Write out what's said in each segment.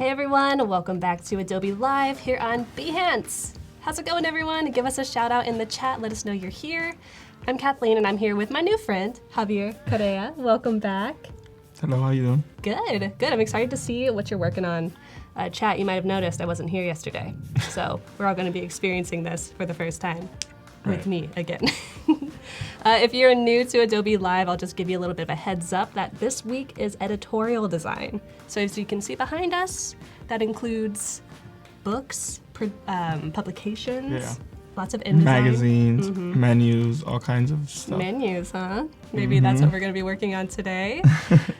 everyone, welcome back to Adobe Live here on Behance. How's it going, everyone? Give us a shout out in the chat, let us know you're here. I'm Kathleen and I'm here with my new friend, Javier Correa. Welcome back. Hello, how you doing? Good, good. I'm excited to see what you're working on. Chat, you might have noticed I wasn't here yesterday, so we're all gonna be experiencing this for the first time with me again. If you're new to Adobe Live, I'll just give you a little bit of a heads up that this week is editorial design. So as you can see behind us, that includes books, publications, lots of InDesign. Magazines, menus, all kinds of stuff. Menus, huh? Maybe that's what we're gonna be working on today.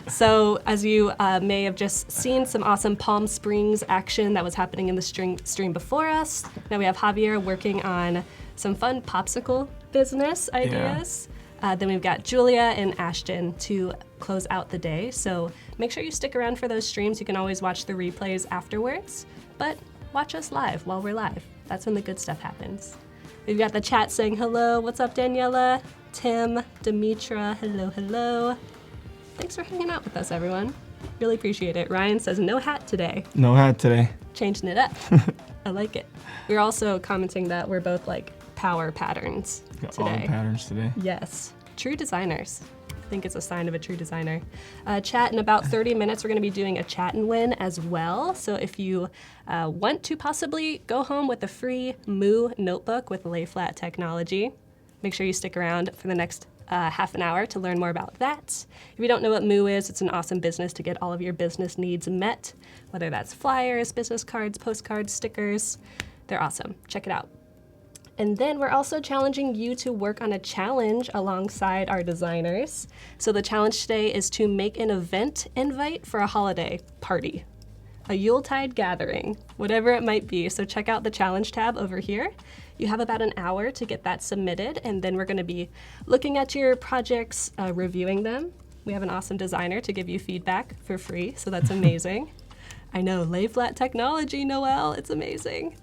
So as you may have just seen some awesome Palm Springs action that was happening in the stream before us. Now we have Javier working on some fun popsicle business ideas. Then we've got Julia and Ashton to close out the day. So make sure you stick around for those streams. You can always watch the replays afterwards, but watch us live while we're live. That's when the good stuff happens. We've got the chat saying hello. What's up, Daniela? Tim, Demetra, hello, hello. Thanks for hanging out with us, everyone. Really appreciate it. Ryan says no hat today. No hat today. Changing it up. I like it. We're also commenting that we're both like power patterns today. All the patterns today. Yes. True designers. I think it's a sign of a true designer. Chat, in about 30 minutes, we're gonna be doing a chat and win as well. So if you want to possibly go home with a free Moo notebook with lay flat technology, make sure you stick around for the next half an hour to learn more about that. If you don't know what Moo is, it's an awesome business to get all of your business needs met, whether that's flyers, business cards, postcards, stickers. They're awesome. Check it out. And then we're also challenging you to work on a challenge alongside our designers. So the challenge today is to make an event invite for a holiday party, a Yuletide gathering, whatever it might be. So check out the challenge tab over here. You have about an hour to get that submitted, and then we're gonna be looking at your projects, reviewing them. We have an awesome designer to give you feedback for free, so that's amazing. I know, lay flat technology, Noelle, it's amazing.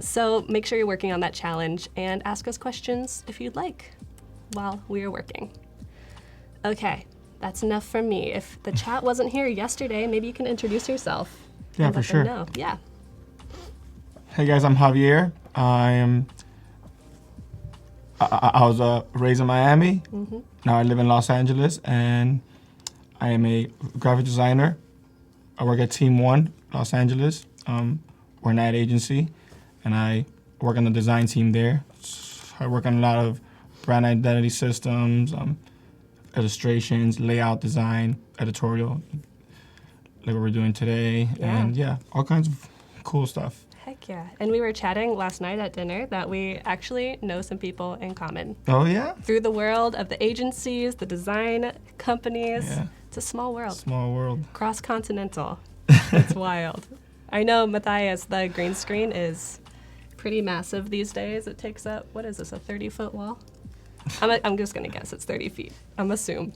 So make sure you're working on that challenge and ask us questions if you'd like while we are working. Okay, that's enough from me. If the chat wasn't here yesterday, maybe you can introduce yourself. Yeah, and for let sure. them know. Yeah. Hey guys, I'm Javier. I was raised in Miami. Now I live in Los Angeles, and I am a graphic designer. I work at Team One, Los Angeles. We're an ad agency, and I work on the design team there. I work on a lot of brand identity systems, illustrations, layout design, editorial, like what we're doing today, and all kinds of cool stuff. Heck yeah. And we were chatting last night at dinner that we actually know some people in common. Oh yeah? Through the world of the agencies, the design companies. Yeah. It's a small world. Small world. Cross-continental. It's wild. I know, Matthias, the green screen is pretty massive these days. It takes up, what is this, a 30-foot wall? I'm just gonna guess it's 30 feet. I'm assume.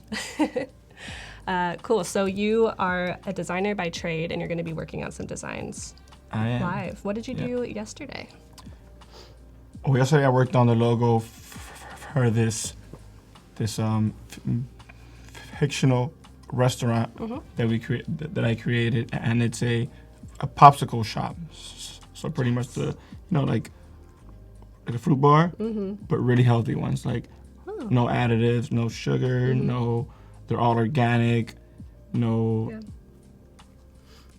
Cool, so you are a designer by trade and you're gonna be working on some designs I am. live. What did you do yesterday? Well, yesterday I worked on the logo for this fictional restaurant that I created, and it's a popsicle shop. So pretty much like a fruit bar, but really healthy ones. Like no additives, no sugar, they're all organic,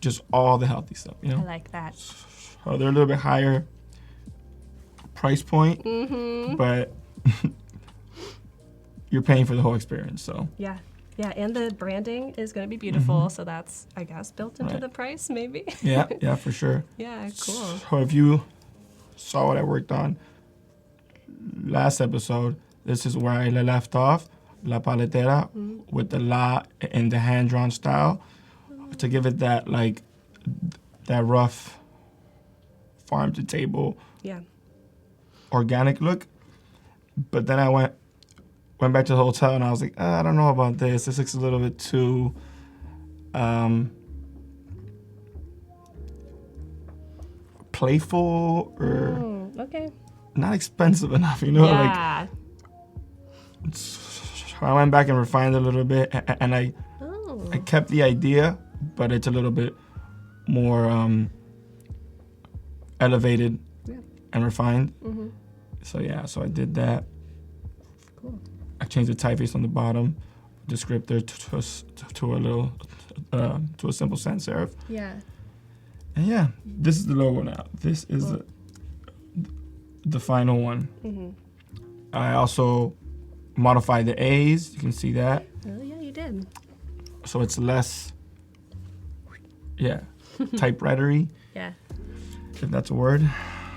just all the healthy stuff. I like that. So they're a little bit higher price point, but you're paying for the whole experience. So yeah, and the branding is going to be beautiful, so that's, I guess, built into the price, maybe. yeah, for sure. Yeah, cool. So if you saw what I worked on last episode, this is where I left off, La Paletera, with the La in the hand-drawn style, to give it that rough farm-to-table organic look. But then I went back to the hotel and I was like, I don't know about this. This looks a little bit too playful or not expensive enough, Yeah. So I went back and refined it a little bit, and I kept the idea, but it's a little bit more elevated and refined. So yeah, so I did that. Cool. I changed the typeface on the bottom, descriptor to a little to a simple sans serif. Yeah. And yeah, this is the logo now. This is the final one. I also modified the A's. You can see that. Oh yeah, you did. So it's less, typewritery, if that's a word.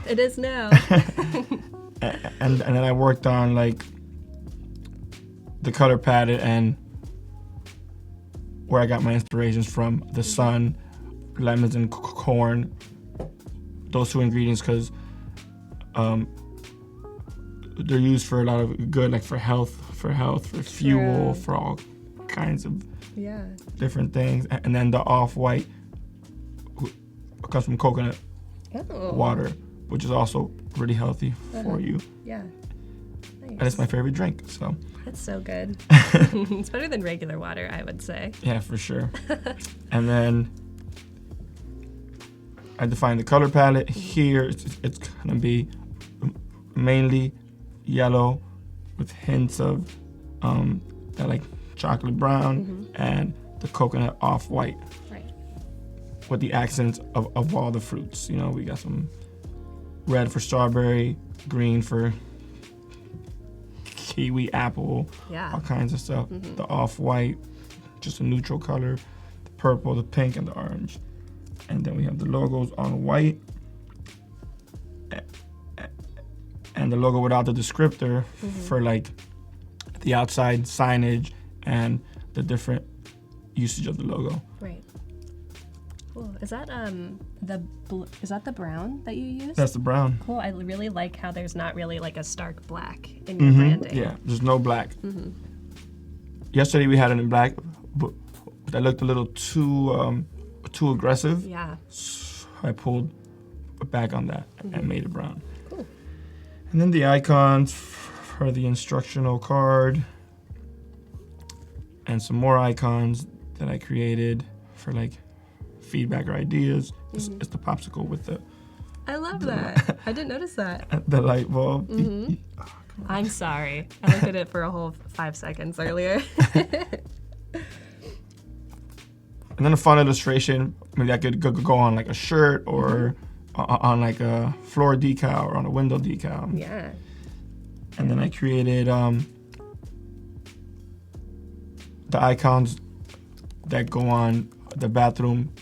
It is now. And then I worked on like the color palette and where I got my inspirations from: the sun, lemons, and corn. Those two ingredients, because they're used for a lot of good, like for health, for fuel, for all kinds of different things. And then the off-white comes from coconut water, which is also really healthy for you. Yeah. Nice. And it's my favorite drink, so. That's so good. It's better than regular water, I would say. Yeah, for sure. And then I defined the color palette. Here, it's gonna be mainly yellow with hints of that like chocolate brown and the coconut off-white. Right. With the accents of all the fruits. You know, we got some red for strawberry, green for kiwi, apple, all kinds of stuff. The off-white, just a neutral color, the purple, the pink, and the orange. And then we have the logos on white, and the logo without the descriptor for like the outside signage and the different usage of the logo. Right. Cool. Is that the brown that you use? That's the brown. Cool. I really like how there's not really like a stark black in your branding. Yeah, there's no black. Yesterday we had it in black, but that looked a little too aggressive. Yeah. So I pulled back on that and made it brown. Cool. And then the icons for the instructional card, and some more icons that I created for like feedback or ideas. It's the popsicle with the. I love that. I didn't notice that. The light bulb. I'm sorry. I looked at it for a whole 5 seconds earlier. And then a fun illustration. Maybe I could go on like a shirt or on like a floor decal or on a window decal. Yeah. And then I created the icons that go on the bathroom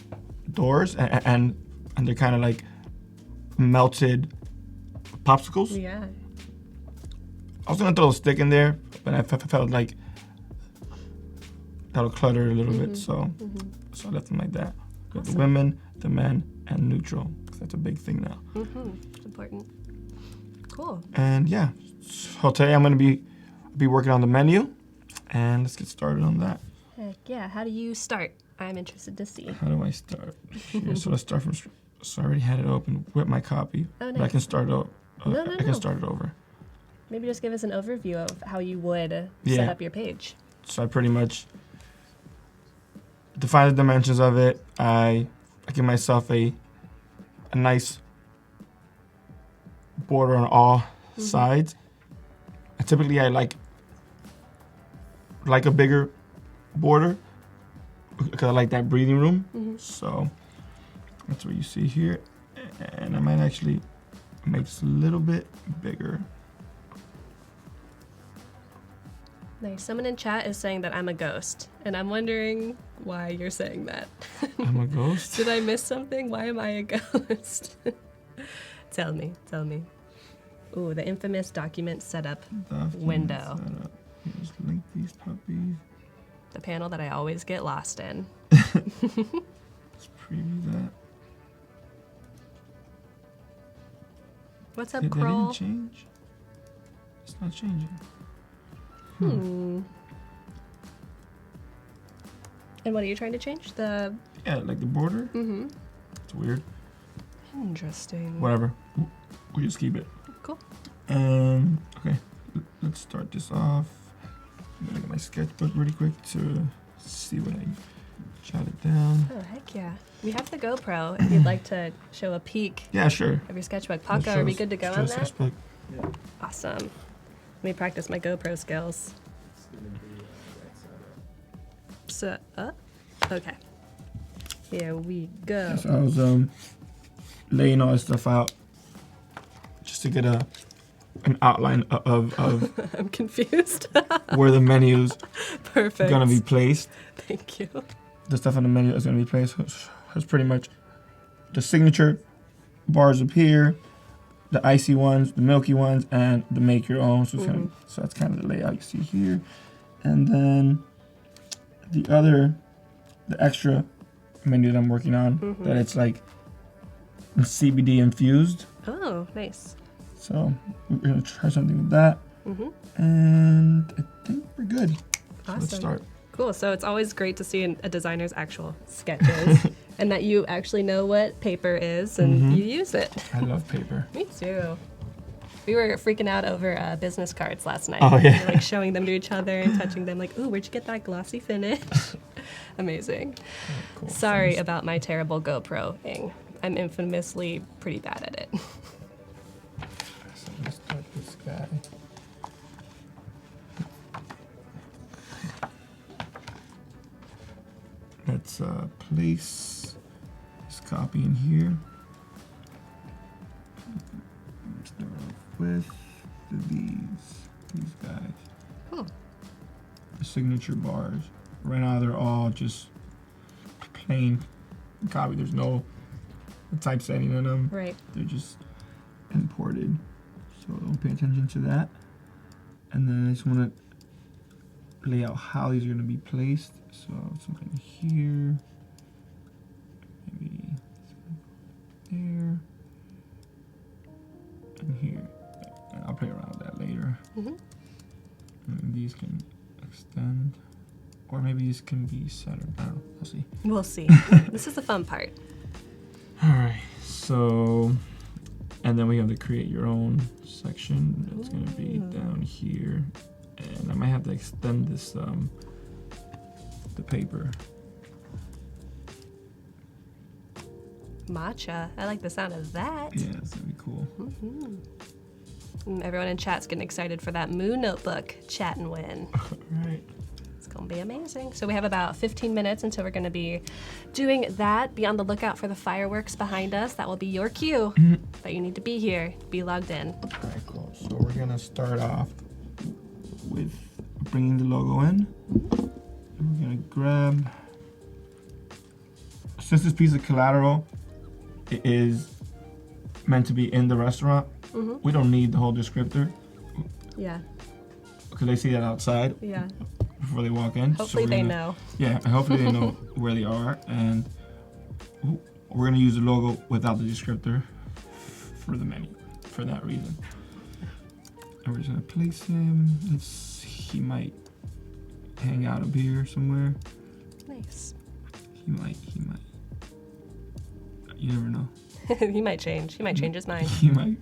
doors, and they're kind of like melted popsicles. Yeah. I was gonna throw a stick in there, but I felt like that'll clutter it a little bit, so I left them like that. Got the women, the men, and neutral, because that's a big thing now. It's important. Cool. And yeah, so today I'm gonna be working on the menu, and let's get started on that. Heck yeah. How do you start? I'm interested to see. How do I start? Here, so let's start from. So I already had it open with my copy, Oh, but I can start it. No. I can start it over. Maybe just give us an overview of how you would set up your page. So I pretty much define the dimensions of it. I give myself a nice border on all sides. And typically I like a bigger border because I like that breathing room. So that's what you see here. And I might actually make this a little bit bigger. Nice. Someone in chat is saying that I'm a ghost, and I'm wondering why you're saying that. I'm a ghost? Did I miss something? Why am I a ghost? Tell me. Ooh, the infamous document setup window. Just link these puppies. The panel that I always get lost in. Let's preview that. What's up, That Kroll? didn't change? It's not changing. And what are you trying to change? Yeah, like the border. It's weird. Interesting. Whatever. We'll just keep it. Cool. Okay. Let's start this off. I'm gonna get my sketchbook really quick to see what I jotted down. Oh, heck yeah. We have the GoPro if you'd like to show a peek Yeah, sure. of your sketchbook. Paco, are we good to go on that? Sketchbook. Yeah. Awesome. Let me practice my GoPro skills. It's gonna be right side up. So, okay. Here we go. So I was laying all this stuff out just to get an outline of I'm confused. where the menu's Perfect. gonna be placed. Thank you. The stuff on the menu is gonna be placed. It's pretty much the signature bars up here, the icy ones, the milky ones, and the make your own. So, so that's kind of the layout you see here. And then the extra menu that I'm working on, that it's like CBD infused. Oh, nice. So we're gonna try something with that. And I think we're good. So let's Awesome. start. Cool. So it's always great to see a designer's actual sketches and that you actually know what paper is and you use it. I love paper. Me too. We were freaking out over business cards last night. Oh, yeah. We were, like showing them to each other and touching them like, ooh, where'd you get that glossy finish? Amazing. Cool. Sorry about my terrible GoPro-ing. I'm infamously pretty bad at it. So let's start this guy. Let's place this copy in here. Start off with these guys. Cool. The signature bars. Right now they're all just plain copy. There's no typesetting in them. Right. They're just imported. So don't pay attention to that. And then I just want to lay out how these are going to be placed. So something here, maybe there, and here. And I'll play around with that later. And these can extend, or maybe these can be centered. I don't know. We'll see. We'll see. This is the fun part. All right. So, and then we have the create your own section. That's going to be down here, and I might have to extend this the paper. Matcha. I like the sound of that. Yeah, it's gonna be cool. Everyone in chat's getting excited for that Moo Notebook chat and win. Right. It's gonna be amazing. So we have about 15 minutes until we're gonna be doing that. Be on the lookout for the fireworks behind us. That will be your cue that you need to be here, be logged in. All right, cool. So we're gonna start off with bringing the logo in. And we're gonna grab, since this piece of collateral is meant to be in the restaurant, we don't need the whole descriptor Yeah, because they see that outside yeah. before they walk in. Hopefully we're they gonna- know. Yeah, and hopefully they know where they are, and we're gonna use the logo without the descriptor for the menu for that reason. And we're just gonna place him. He might hang out up here somewhere. Nice. He might. You never know. He might change. He might change his mind. He might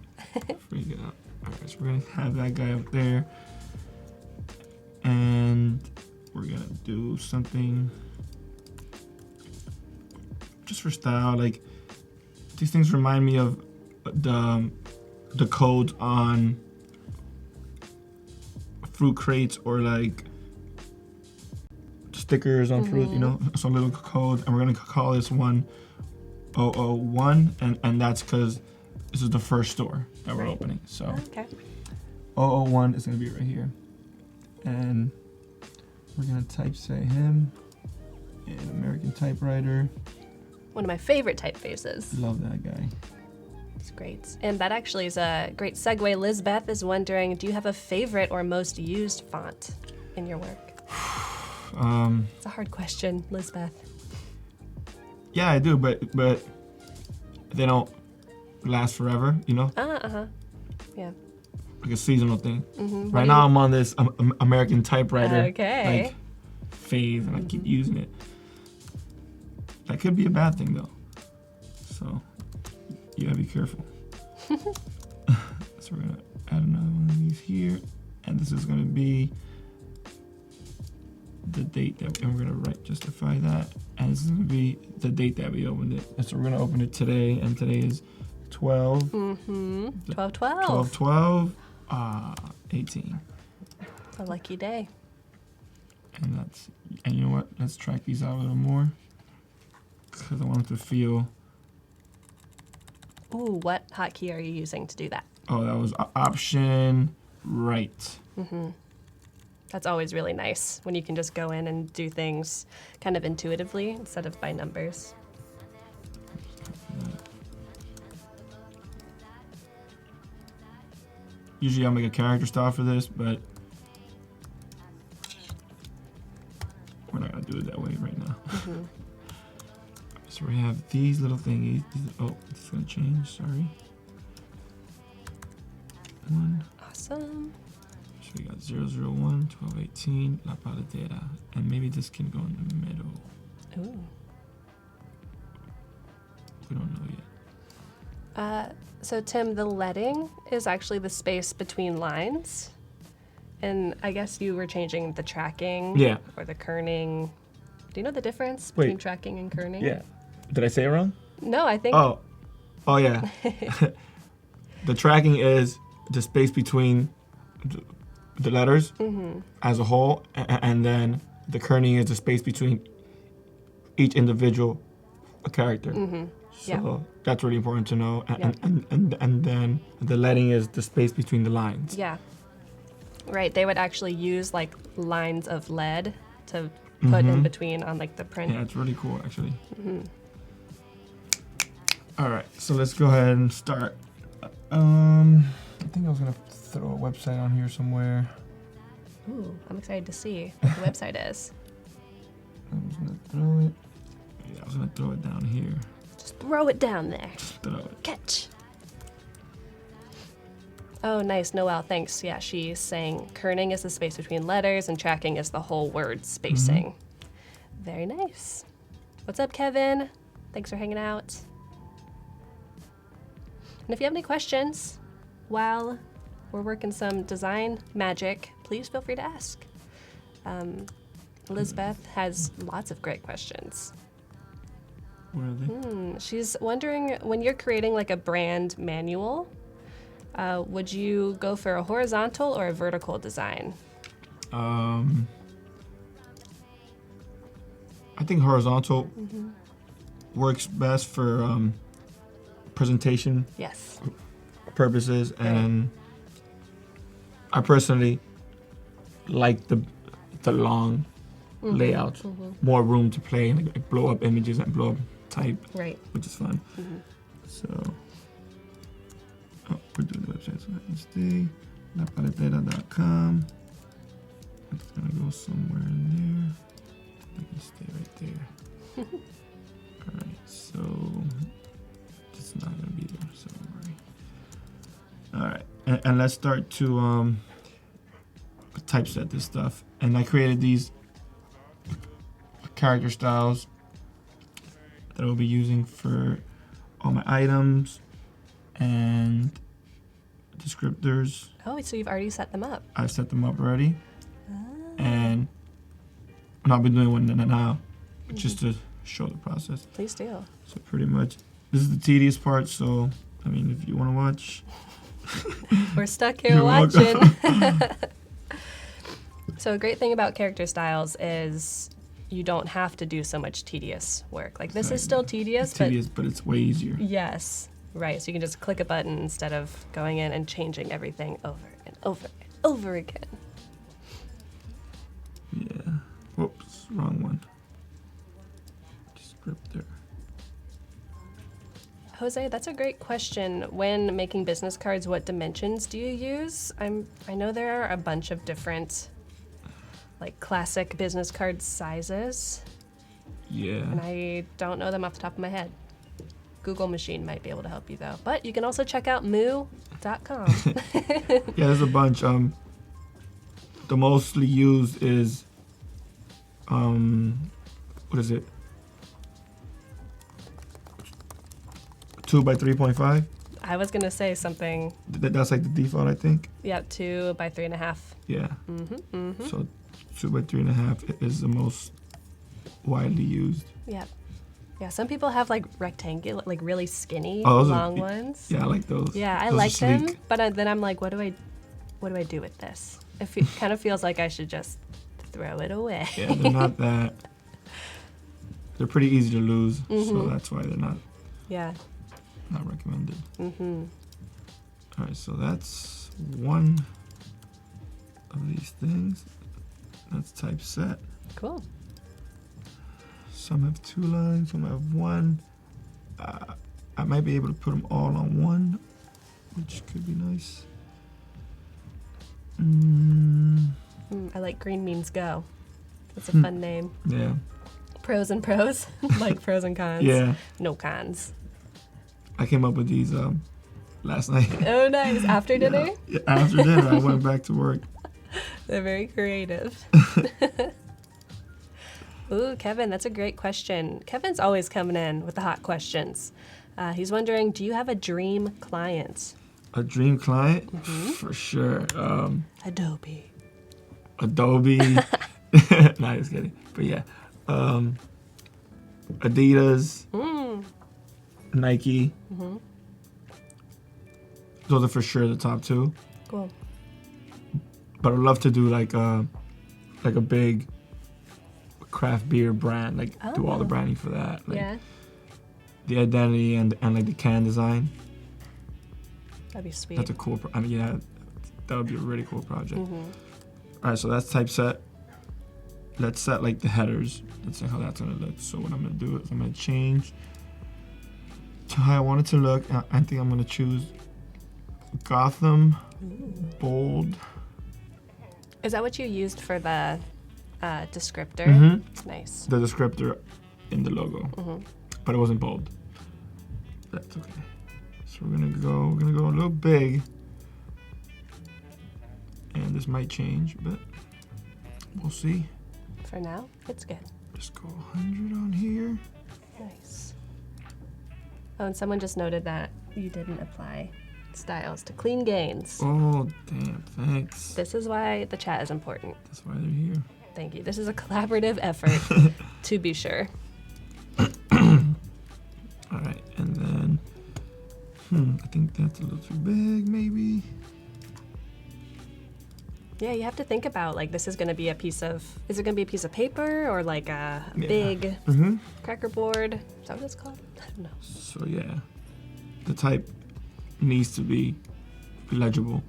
freak out. All right, so we're gonna have that guy up there, and we're gonna do something just for style. Like these things remind me of the codes on fruit crates or like stickers on fruit, you know, some little code, and we're gonna call this one 001, and that's because this is the first store that we're opening. So Okay. 001 is gonna be right here, and we're gonna typeset him in American typewriter. One of my favorite typefaces. Love that guy. It's great. And that actually is a great segue. Lizbeth is wondering, do you have a favorite or most used font in your work? It's a hard question, Lizbeth. Yeah, I do, but they don't last forever, you know, Yeah. like a seasonal thing. Right now, I'm on this American typewriter Okay. like phase, and I keep using it. That could be a bad thing though, so you gotta be careful. So we're gonna add another one of these here, and this is gonna be the date that, and we're gonna justify that, and it's gonna be the date that we opened it. And so we're gonna open it today, and today is 12. Mm-hmm. 12/12. 12/12, 18. A lucky day. And you know what? Let's track these out a little more, because I want them to feel. Ooh, what hotkey are you using to do that? Oh, that was Option right. Mm-hmm. That's always really nice when you can just go in and do things kind of intuitively instead of by numbers. Usually I'll make a character style for this, but we're not gonna do it that way right now. Mm-hmm. So we have these little thingies. Oh, it's gonna change, sorry. 1. Awesome. So we got 001, 1218, La Paletera. And maybe this can go in the middle. Ooh. We don't know yet. So Tim, the leading is actually the space between lines. And I guess you were changing the tracking Yeah. or the kerning. Do you know the difference Wait. between tracking and kerning? Yeah. Did I say it wrong? No, I think. Oh yeah. The tracking is the space between the letters as a whole, and then the kerning is the space between each individual character. So that's really important to know. And then the leading is the space between the lines. Yeah. Right. They would actually use like lines of lead to put in between on like the print. Yeah, it's really cool actually. All right, so let's go ahead and start. I think I was gonna throw a website on here somewhere. Ooh, I'm excited to see what the website is. I'm just gonna throw it. Yeah, I was gonna throw it down here. Just throw it down there. Throw it. Catch. Oh, nice. Noelle, thanks. Yeah, she's saying kerning is the space between letters and tracking is the whole word spacing. Very nice. What's up, Kevin? Thanks for hanging out. And if you have any questions while we're working some design magic, please feel free to ask. Elizabeth has lots of great questions. Where are they? She's wondering, when you're creating like a brand manual, would you go for a horizontal or a vertical design? I think horizontal works best for presentation Yes. purposes, and I personally like the long layouts, more room to play, like blow up images and blow up type, Right. which is fun. So, we're doing the website, so let me stay. lapaletera.com. It's gonna go somewhere in there. I can stay right there. All right, so it's not gonna be there, so don't worry. All right, and let's start to typeset this stuff. And I created these character styles that I'll be using for all my items and descriptors. Oh, so you've already set them up. I've set them up already, and I'll be doing one now, just to show the process. Please do. So pretty much, this is the tedious part. So I mean, if you want to watch, We're stuck here You're watching. welcome. So a great thing about character styles is you don't have to do so much tedious work. Like this is still tedious, it's tedious, but it's way easier. yes, right. So you can just click a button instead of going in and changing everything over and over and over again. Yeah. Whoops, wrong one. Descriptor. Jose, that's a great question. When making business cards, what dimensions do you use? I know there are a bunch of different like classic business card sizes, Yeah. and I don't know them off the top of my head. Google machine might be able to help you though. But you can also check out moo.com. Yeah, there's a bunch. The mostly used is what is it? 2 by 3.5. I was gonna say something. That's like the default, I think. Yep, 2 by 3.5. Yeah. Mm-hmm. So 2 by 3.5 is the most widely used. Yep. Yeah, some people have like rectangular, like really skinny, Oh, those long are, ones. Yeah, I like those. Yeah, I Those are like them, sleek. but then I'm like, what do I do with this? It kind of feels like I should just throw it away. Yeah, they're not that. They're pretty easy to lose, so Mhm. that's why they're not Yeah. recommended. Mm-hmm. All right, so that's one of these things. That's typeset. Cool. Some have 2 lines, some have 1. I might be able to put them all on one, which could be nice. I like Green Means Go. That's a Hmm. fun name. Yeah. Pros and pros, like pros and cons. Yeah. No cons. I came up with these last night. Oh, nice. After dinner? Yeah, after dinner, I went back to work. They're very creative. Ooh, Kevin, that's a great question. Kevin's always coming in with the hot questions. He's wondering, do you have a dream client? A dream client? For sure. Adobe. Adobe. Nah, just kidding. But yeah. Adidas, Nike. Those are for sure the top 2. Cool. But I'd love to do like a big craft beer brand, like do all the Oh. branding for that. Like Yeah, the identity and like the can design. that'd be sweet. That's a cool, I mean, yeah, that would be a really cool project. All right, so that's typeset. Let's set like the headers. Let's see how that's gonna look. So what I'm gonna do is I'm gonna change to how I want it to look. I think I'm gonna choose Gotham, bold. Is that what you used for the descriptor? Mm-hmm. Nice. The descriptor in the logo, but it wasn't bold. That's okay. So we're gonna go a little big, and this might change, but we'll see. For now, it's good. Just go 100 on here. Nice. Oh, and someone just noted that you didn't apply styles to clean gains. Oh damn! Thanks. This is why the chat is important. That's why they're here. Thank you. This is a collaborative effort, to be sure. All right, and then I think that's a little too big, maybe. Yeah, you have to think about, like, this is going to be a piece of, is it going to be a piece of paper or like a Yeah. big Mm-hmm. cracker board? Is that what it's called? I don't know. So yeah, the type needs to be legible.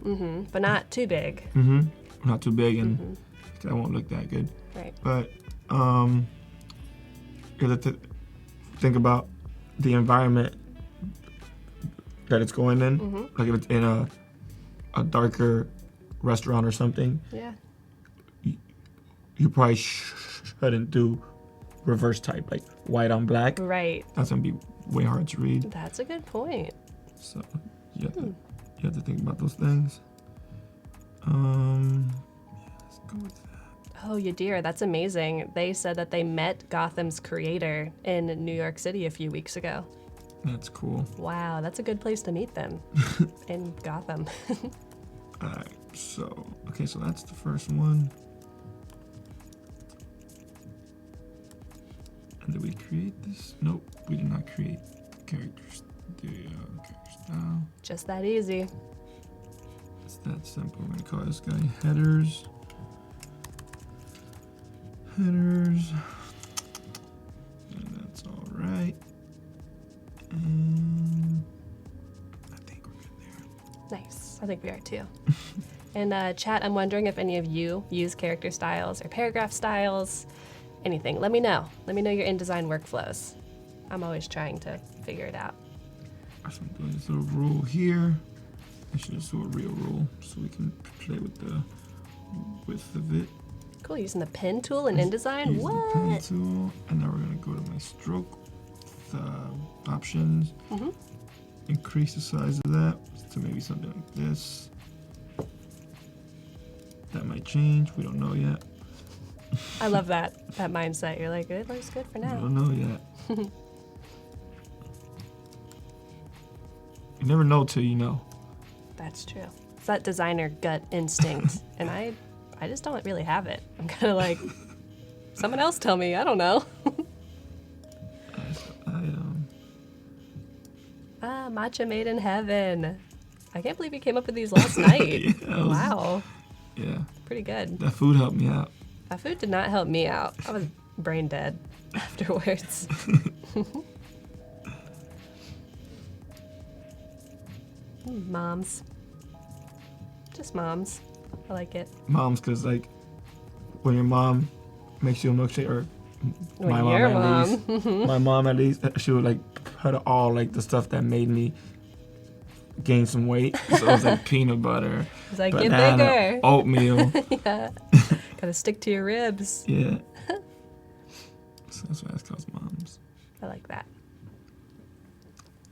But not too big. Mm-hmm. Not too big, and that won't look that good. Right. But you have to think about the environment that it's going in. Like if it's in a darker restaurant or something, Yeah. you probably shouldn't do reverse type, like white on black. Right. That's gonna be way hard to read. That's a good point. So you have to think about those things. Yeah, let's go with that. Oh, Yadir, that's amazing. They said that they met Gotham's creator in New York City a few weeks ago. That's cool. Wow, that's a good place to meet them, in Gotham. All right, so that's the first one. And did we create this? Nope, we did not create characters. The character style. Just that easy. It's that simple. We're gonna call this guy headers. Headers. And that's all right. And I think we're good there. Nice. I think we are too. And chat, I'm wondering if any of you use character styles or paragraph styles, anything. Let me know. Let me know your InDesign workflows. I'm always trying to figure it out. So I'm doing this little rule here. I should just do a real rule so we can play with the width of it. Cool, using the pen tool in InDesign? Use the pen What? tool, and now we're gonna go to my stroke options. Increase the size of that to maybe something like this. That might change. We don't know yet. I love that mindset. You're like, it looks good for We now. don't know yet. never know till you know. That's true. It's that designer gut instinct, and I just don't really have it. I'm kind of like, someone else tell me. I don't know. Matcha made in heaven. I can't believe you came up with these last night. Wow. Yeah. Pretty good. That food helped me out. That food did not help me out. I was brain dead afterwards. Moms. Just moms. I like it. Moms, because, like, when your mom makes you a milkshake, or my mom your at mom. least, my mom at least, she would, like, put all, like, the stuff that made me gain some weight. So it was, like, peanut butter, It's like, get banana, bigger. oatmeal. Yeah. Gotta stick to your ribs. Yeah. So that's why it's called moms. I like that.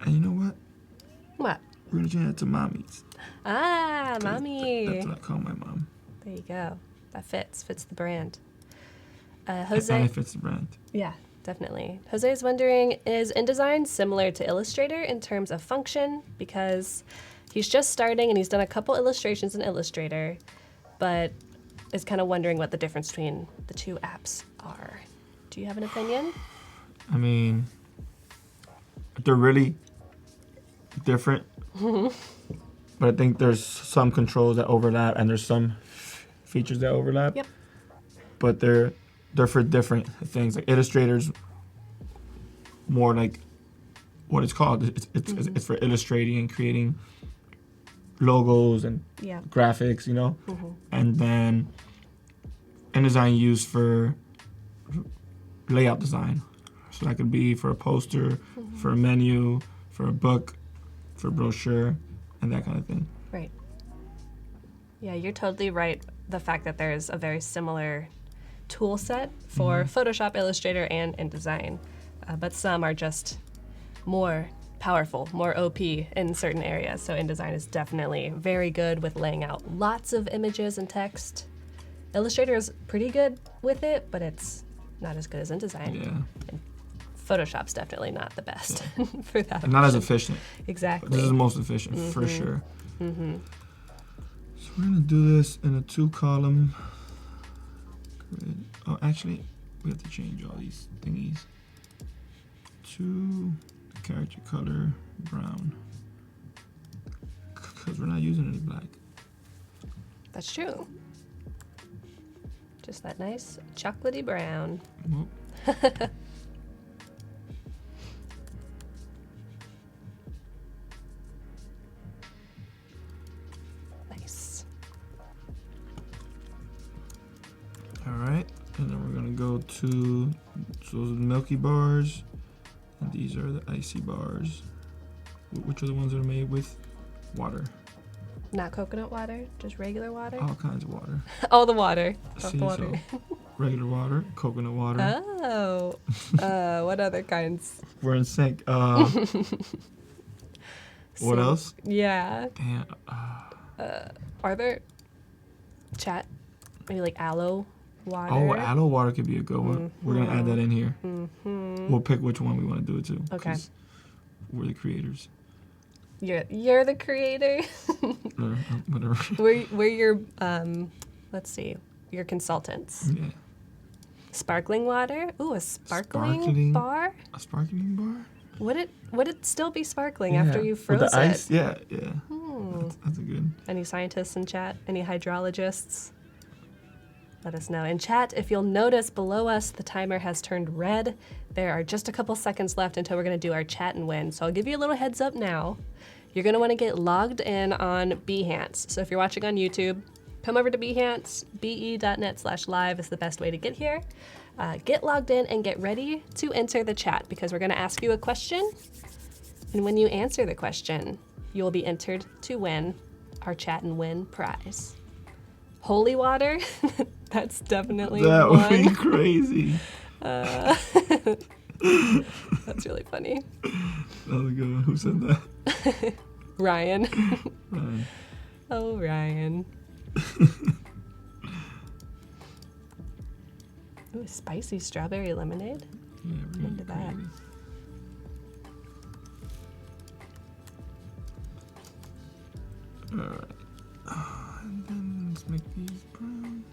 And you know what? What? We're going to change that to mommies. Ah, mommy. That's what I call my mom. There you go. That fits the brand. And Jose. it fits the brand. Yeah, definitely. Jose is wondering, is InDesign similar to Illustrator in terms of function? Because he's just starting and he's done a couple illustrations in Illustrator, but is kind of wondering what the difference between the two apps are. Do you have an opinion? I mean, they're really different. But I think there's some controls that overlap and there's some features that overlap. Yep. But they're for different things. Like Illustrator's more like what it's called. It's for illustrating and creating logos and Yeah. graphics, you know? And then InDesign used for layout design. So that could be for a poster, for a menu, for a book, for a brochure, and that kind of thing. Right. Yeah, you're totally right. The fact that there's a very similar tool set for Photoshop, Illustrator, and InDesign. But some are just more powerful, more OP in certain areas. So InDesign is definitely very good with laying out lots of images and text. Illustrator is pretty good with it, but it's not as good as InDesign. Yeah. And Photoshop's definitely not the best for that. And not as option. efficient. Exactly. This is the most efficient, for sure. So we're going to do this in a 2-column grid. Oh, actually, we have to change all these thingies to the character color brown. Because we're not using any black. That's true. Just that nice chocolatey brown. Well, Nice. all right. And then we're going to go to, so those are the milky bars. And these are the icy bars. Which are the ones that are made with water? Not coconut water, just regular water. All kinds of water. All the water. All See, the water. so regular water, coconut water. Oh. What other kinds? We're in sync. What else? Yeah. Damn. Are there chat? Maybe like aloe water. Oh, aloe water could be a good one. We're gonna add that in here. We'll pick which one we want to do it to. Okay. 'Cause we're the creators. You're the creator. Whatever. we're your let's see, your consultants. Yeah. Sparkling water. Ooh, a sparkling bar. A sparkling bar? Would it still be sparkling after you With froze the it? ice? Yeah. That's a good. Any scientists in chat? Any hydrologists? Let us know. In chat, if you'll notice below us, the timer has turned red. There are just a couple seconds left until we're going to do our chat and win. So I'll give you a little heads up now. You're going to want to get logged in on Behance. So if you're watching on YouTube, come over to Behance. be.net/live is the best way to get here. Get logged in and get ready to enter the chat because we're going to ask you a question. And when you answer the question, you will be entered to win our chat and win prize. Holy water, that's definitely That would be one. crazy. That's really funny. That was a good one. Who said that? Ryan. Ryan. Oh, Ryan. Ooh, spicy strawberry lemonade. Yeah, we're Into that. creative. Alright. And then let's make these brown.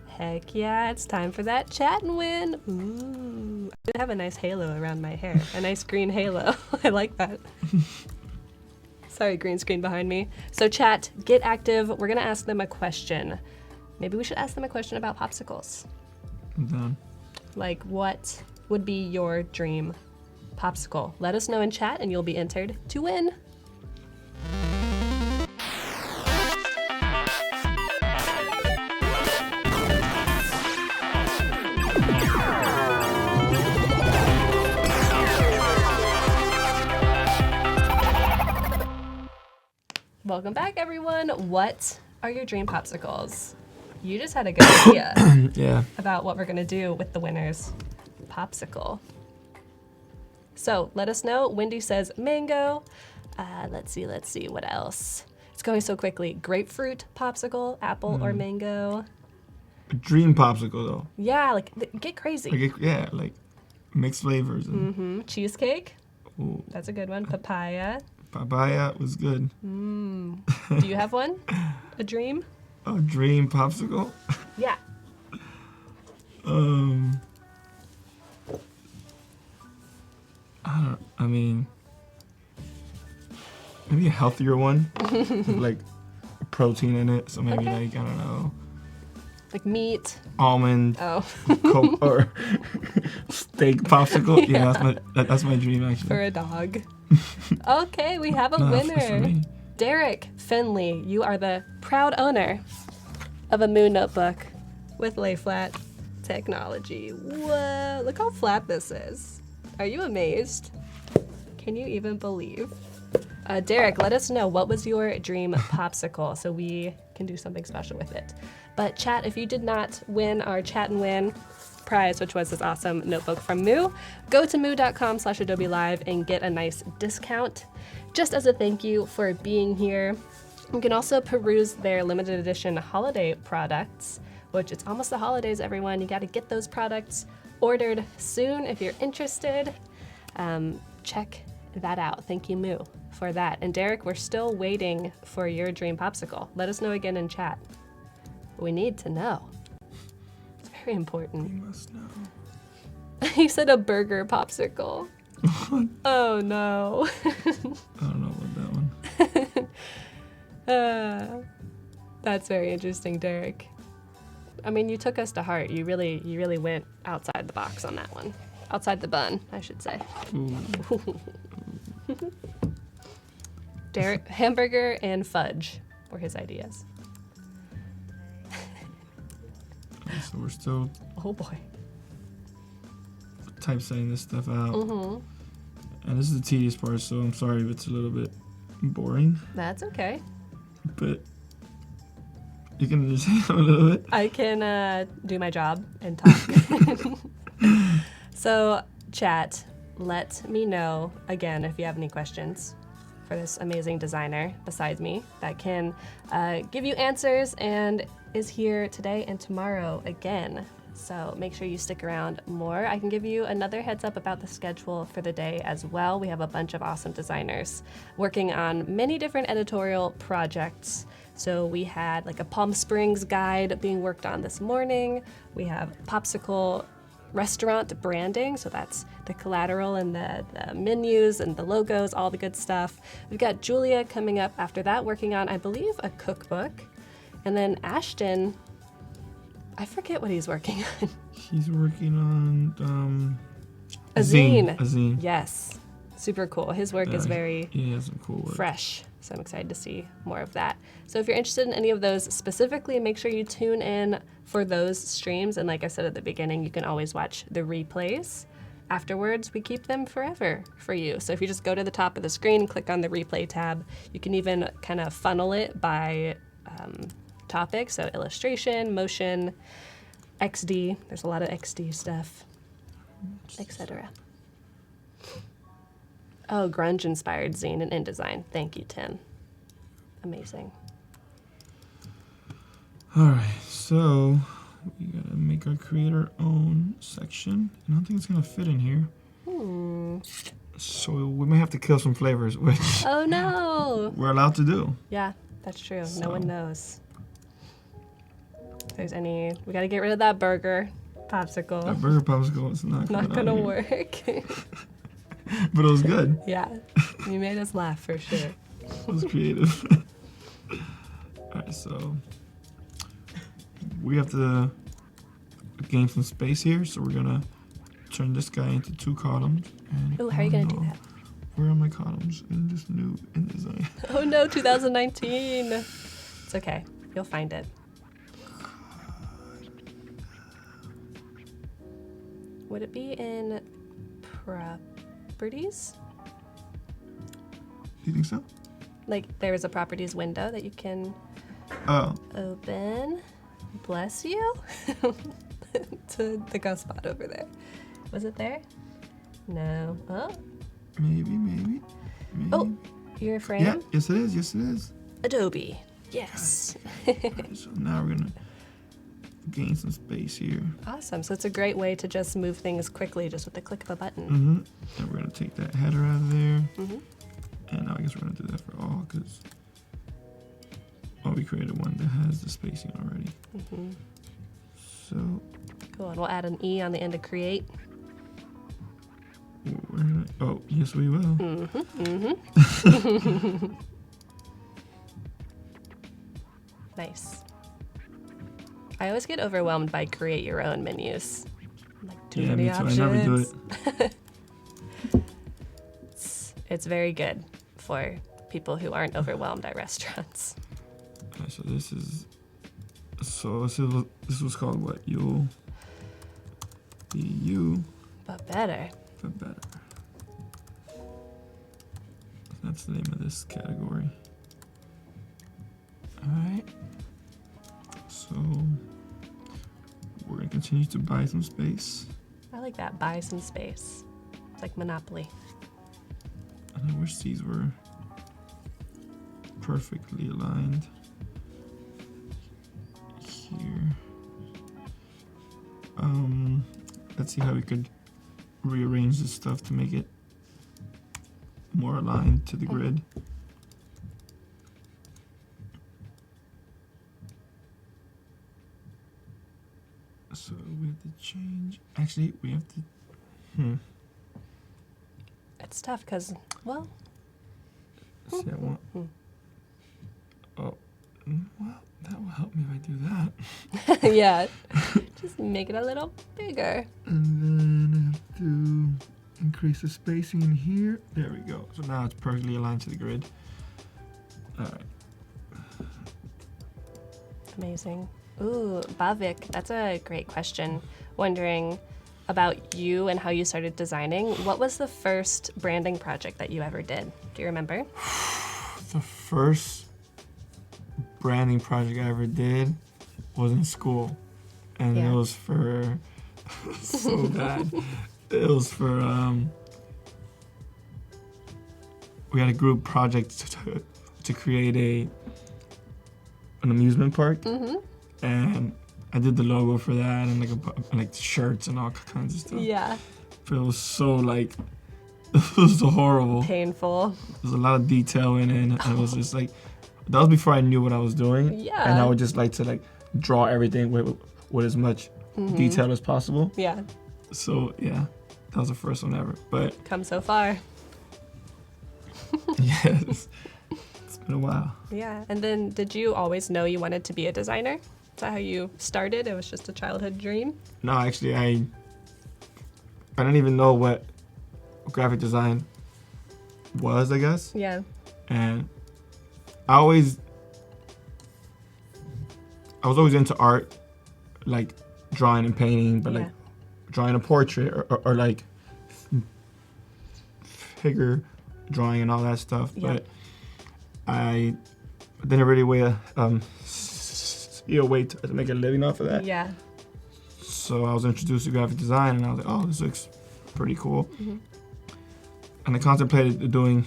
Heck yeah, it's time for that chat and win. Ooh, I have a nice halo around my hair. A nice green halo. I like that. Sorry, green screen behind me. So chat, get active. We're gonna ask them a question. Maybe we should ask them a question about popsicles. I'm done. Like, what would be your dream popsicle? Let us know in chat and you'll be entered to win. Welcome back, everyone. What are your dream popsicles? You just had a good idea Yeah. about what we're gonna do with the winner's popsicle. So let us know. Wendy says mango. Let's see, what else? It's going so quickly. Grapefruit popsicle, apple or mango. A dream popsicle though. Yeah, like get crazy. Like, like mixed flavors. And, Cheesecake, ooh, that's a good one. Papaya. papaya was good. Do you have one? A dream? A dream popsicle. Yeah. I mean, maybe a healthier one, with like protein in it. So maybe Okay. like, I don't know, Like meat. almond Oh, or steak popsicle. Yeah, that's my dream for actually. a dog. Okay, we have a No, that's for winner. me. Derek Finley, you are the proud owner of a Moon notebook with lay flat technology. Whoa, look how flat this is. Are you amazed? Can you even believe? Derek, let us know, what was your dream popsicle so we can do something special with it. But chat, if you did not win our chat and win prize, which was this awesome notebook from Moo, go to moo.com/Adobe Live and get a nice discount just as a thank you for being here. You can also peruse their limited edition holiday products, which it's almost the holidays, everyone. You got to get those products ordered soon if you're interested. Check that out. Thank you, Moo, for that. And Derek, we're still waiting for your dream popsicle. Let us know again in chat. We need to know. It's very important. You must know. He said a burger popsicle. Oh no. I don't know about that one. That's very interesting, Derek. I mean, you took us to heart. You really went outside the box on that one. Outside the bun, I should say. Derek, hamburger and fudge were his ideas. So we're still Oh boy. typesetting this stuff out. And this is the tedious part, so I'm sorry if it's a little bit boring, That's okay. but you can understand a little bit. I can do my job and talk. So, chat, let me know again if you have any questions for this amazing designer besides me that can give you answers and is here today and tomorrow again. So make sure you stick around more. I can give you another heads up about the schedule for the day as well. We have a bunch of awesome designers working on many different editorial projects. So we had like a Palm Springs guide being worked on this morning. We have popsicle restaurant branding, so that's the collateral and the menus and the logos, all the good stuff. We've got Julia coming up after that, working on, I believe, a cookbook. And then Ashton, I forget what he's working on. He's working on A zine. A zine. Yes, super cool. His work is very Yeah, he has some cool work. fresh, so I'm excited to see more of that. So if you're interested in any of those specifically, make sure you tune in for those streams. And like I said at the beginning, you can always watch the replays. Afterwards, we keep them forever for you. So if you just go to the top of the screen, click on the replay tab, you can even kind of funnel it by topic, so illustration, motion, XD, there's a lot of XD stuff, etc. Oh, grunge-inspired zine and InDesign. Thank you, Tim. Amazing. All right, so we gotta make our creator own section. I don't think it's gonna fit in here. So we may have to kill some flavors, which Oh no! we're allowed to do. Yeah, that's true. No So- one knows. If there's any, we gotta get rid of that burger popsicle. That burger popsicle is not Not coming gonna out work. here. But it was good. Yeah, you made us laugh for sure. It was creative. Alright, so we have to gain some space here, so we're gonna turn this guy into 2 columns. And Oh, how are you gonna do no, that? Where are my columns in this new InDesign? Oh no, 2019. It's okay. You'll find it. Would it be in properties? Do you think so? Like there is a properties window that you can Oh, open. Bless you. To the ghost spot over there. Was it there? No. Oh, maybe. Oh. your frame. Yeah, yes it is, yes it is. Adobe. Yes. Alright, so now we're gonna gain some space here. Awesome. So it's a great way to just move things quickly just with the click of a button. Mm-hmm. And we're gonna take that header out of there. Mm-hmm. And now I guess we're gonna do that for all, because we created one that has the spacing already. Mm-hmm. So Cool. And we'll add an E on the end of create. oh, yes we will. Mm-hmm. Mm-hmm. Nice. I always get overwhelmed by create your own menus. Like too many me too. options. I never do it. It's very good for people who aren't overwhelmed at restaurants. Alright, so this was called what? You'll be you, But better. but better. That's the name of this category. Alright. So we're gonna continue to buy some space. I like that. Buy some space. It's like Monopoly. And I wish these were perfectly aligned here. Let's see how we could rearrange this stuff to make it more aligned to the grid. So we have to change. Actually, we have to. It's tough because, well, Let's see, I want. Oh, well, that will help me if I do that. yeah. Just make it a little bigger. And then I have to increase the spacing in here. There we go. So now it's perfectly aligned to the grid. All right. Amazing. Ooh, Bhavik, that's a great question. Wondering about you and how you started designing. What was the first branding project that you ever did? Do you remember? The first branding project I ever did was in school. And Yeah. it was for, so bad. It was for, we had a group project to create an amusement park. Mm-hmm. And I did the logo for that and like shirts and all kinds of stuff. Yeah. But it was so like, it was so horrible. Painful. There's a lot of detail in it, and it was just like, that was before I knew what I was doing. Yeah. And I would just like to like draw everything with as much detail as possible. Yeah. So yeah, that was the first one ever. But Come so far. yes, it's been a while. Yeah. And then did you always know you wanted to be a designer? Is that how you started? It was just a childhood dream? No, actually, I didn't even know what graphic design was, I guess. Yeah. And I was always into art, like drawing and painting, but like Yeah. drawing a portrait or like figure drawing and all that stuff. Yeah. But I didn't really see a way to make a living off of that. Yeah. So I was introduced to graphic design, and I was like, oh, this looks pretty cool. Mm-hmm. And I contemplated doing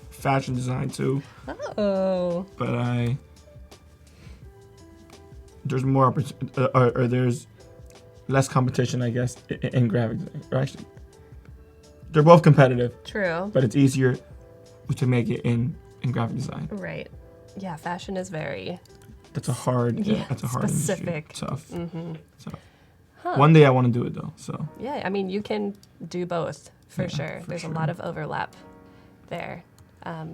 fashion design too, Oh. but there's more opportunity, or there's less competition, I guess, in graphic design. Or actually, they're both competitive, True. but it's easier to make it in graphic design. Right. Yeah, fashion is very That's a hard, that's a hard specific. industry. Tough. Tough. Huh. One day I want to do it though. So Yeah, I mean, you can do both for Yeah, sure. for There's sure. a lot of overlap there.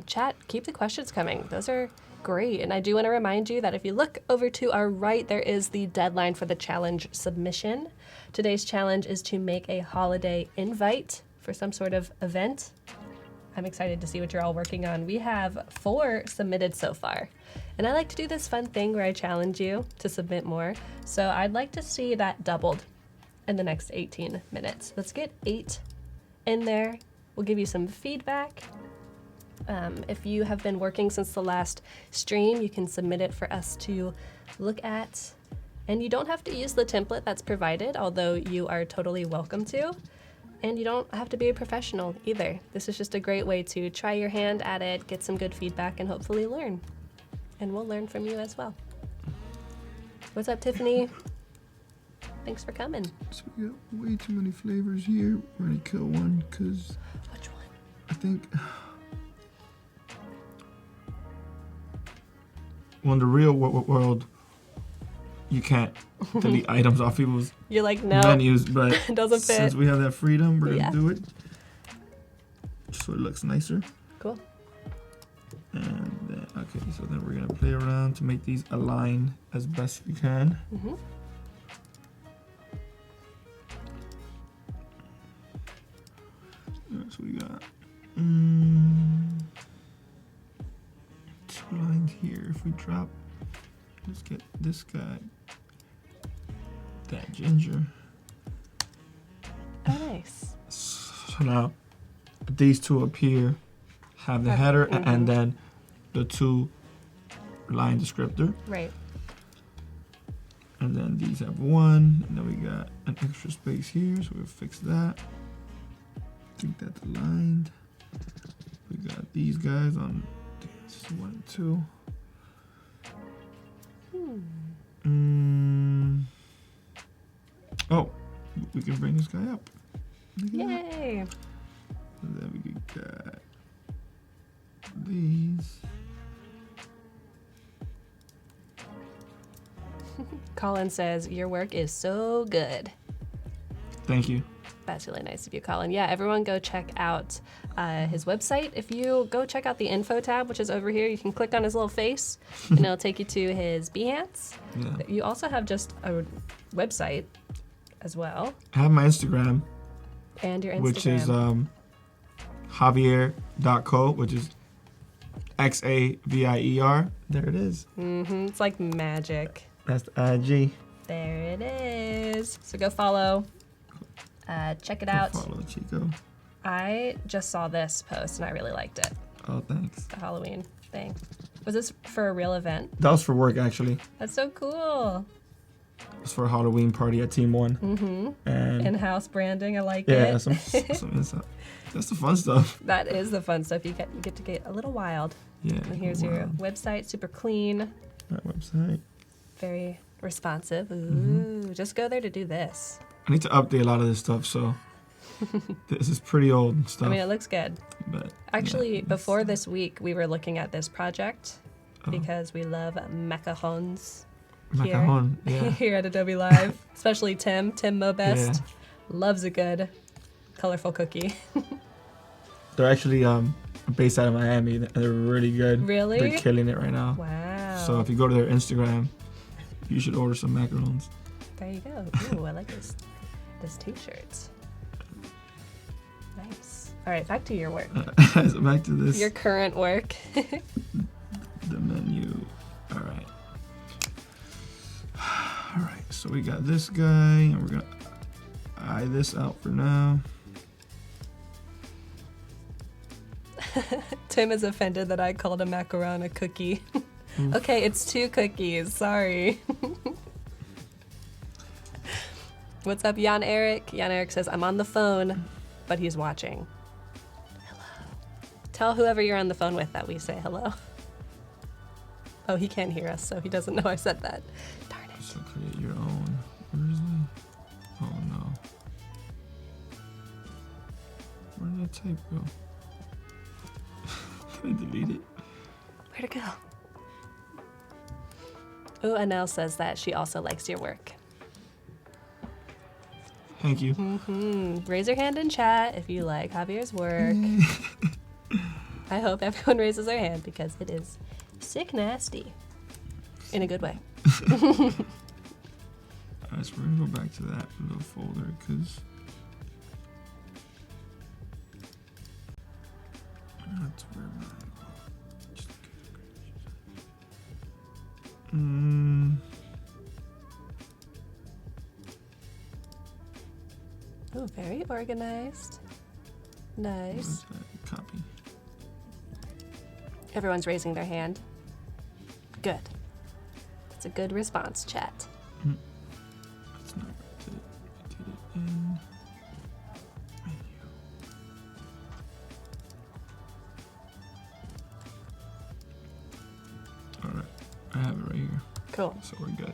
Chat, keep the questions coming. Those are great. And I do want to remind you that if you look over to our right, there is the deadline for the challenge submission. Today's challenge is to make a holiday invite for some sort of event. I'm excited to see what you're all working on. We have 4 submitted so far. And I like to do this fun thing where I challenge you to submit more. So I'd like to see that doubled in the next 18 minutes. Let's get 8 in there. We'll give you some feedback. If you have been working since the last stream, you can submit it for us to look at. And you don't have to use the template that's provided, although you are totally welcome to. And you don't have to be a professional either. This is just a great way to try your hand at it, get some good feedback, and hopefully learn. And we'll learn from you as well. What's up, Tiffany? Thanks for coming. So we got way too many flavors here. We're gonna kill one because Which one? I think well, in the real world, you can't delete items off people's You're like, no, menus, but it doesn't fit. since we have that freedom, we're Yeah. gonna do it so it looks nicer. Cool. and then okay, so then we're gonna play around to make these align as best we can. Mm-hmm. So we got 2 lines here. If we drop, let's get this guy, that ginger. Oh, nice. So now these 2 up here have the header and then the 2 line descriptor, Right. and then these have 1, and then we got an extra space here, so we'll fix that. I think that's aligned. We got these guys on this 1 and 2. Oh, we can bring this guy up. Look at that. Yay. And then we got these. Colin says, your work is so good. Thank you. That's really nice of you, Colin. Yeah, everyone go check out his website. If you go check out the info tab, which is over here, you can click on his little face and it'll take you to his Behance. Yeah. You also have just a website as well, I have my Instagram, and your Instagram. which is Javier.co, which is Xavier. There it is. It's like magic. That's the IG. There it is. So go follow. Check it out. Follow Chico. I just saw this post and I really liked it. Oh, thanks. The Halloween thing. Was this for a real event? That was for work, actually. That's so cool. It was for a Halloween party at Team 1. And In-house branding, I like yeah, it. some inside. That's the fun stuff. That is the fun stuff. You get to get a little wild. Yeah. And here's your wow. website, super clean, That website. very responsive. Ooh, just go there to do this. I need to update a lot of this stuff, so this is pretty old stuff. I mean, it looks good. But Actually, yeah, before this week, we were looking at this project Oh. because we love macarons macaron, yeah. here at Adobe Live, especially Tim Mobest. Yeah. Loves a good colorful cookie. They're actually based out of Miami. They're really good. Really? They're killing it right now. Wow. So if you go to their Instagram, you should order some macarons. There you go. Ooh, I like this t-shirt. Nice. All right, back to your work. So back to this. Your current work. The menu. All right. All right. So we got this guy, and we're gonna eye this out for now. Tim is offended that I called a macaron a cookie. Okay, it's 2 cookies. Sorry. What's up, Jan Eric? Jan Eric says, I'm on the phone, but he's watching. Hello. Tell whoever you're on the phone with that we say hello. Oh, he can't hear us, so he doesn't know I said that. Darn it. So create your own. Where is it? Oh no. Where that type go? Can I delete it? Where'd it go? Oh, Anel says that she also likes your work. Thank you. Raise your hand in chat if you like Javier's work. I hope everyone raises their hand because it is sick nasty. In a good way. Alright, so we're gonna go back to that little folder because that's where my Oh, very organized. Nice. copy. Everyone's raising their hand. Good. That's a good response, chat. That's not where I did it. I did it in menu. Alright, I have it right here, Cool. so we're good.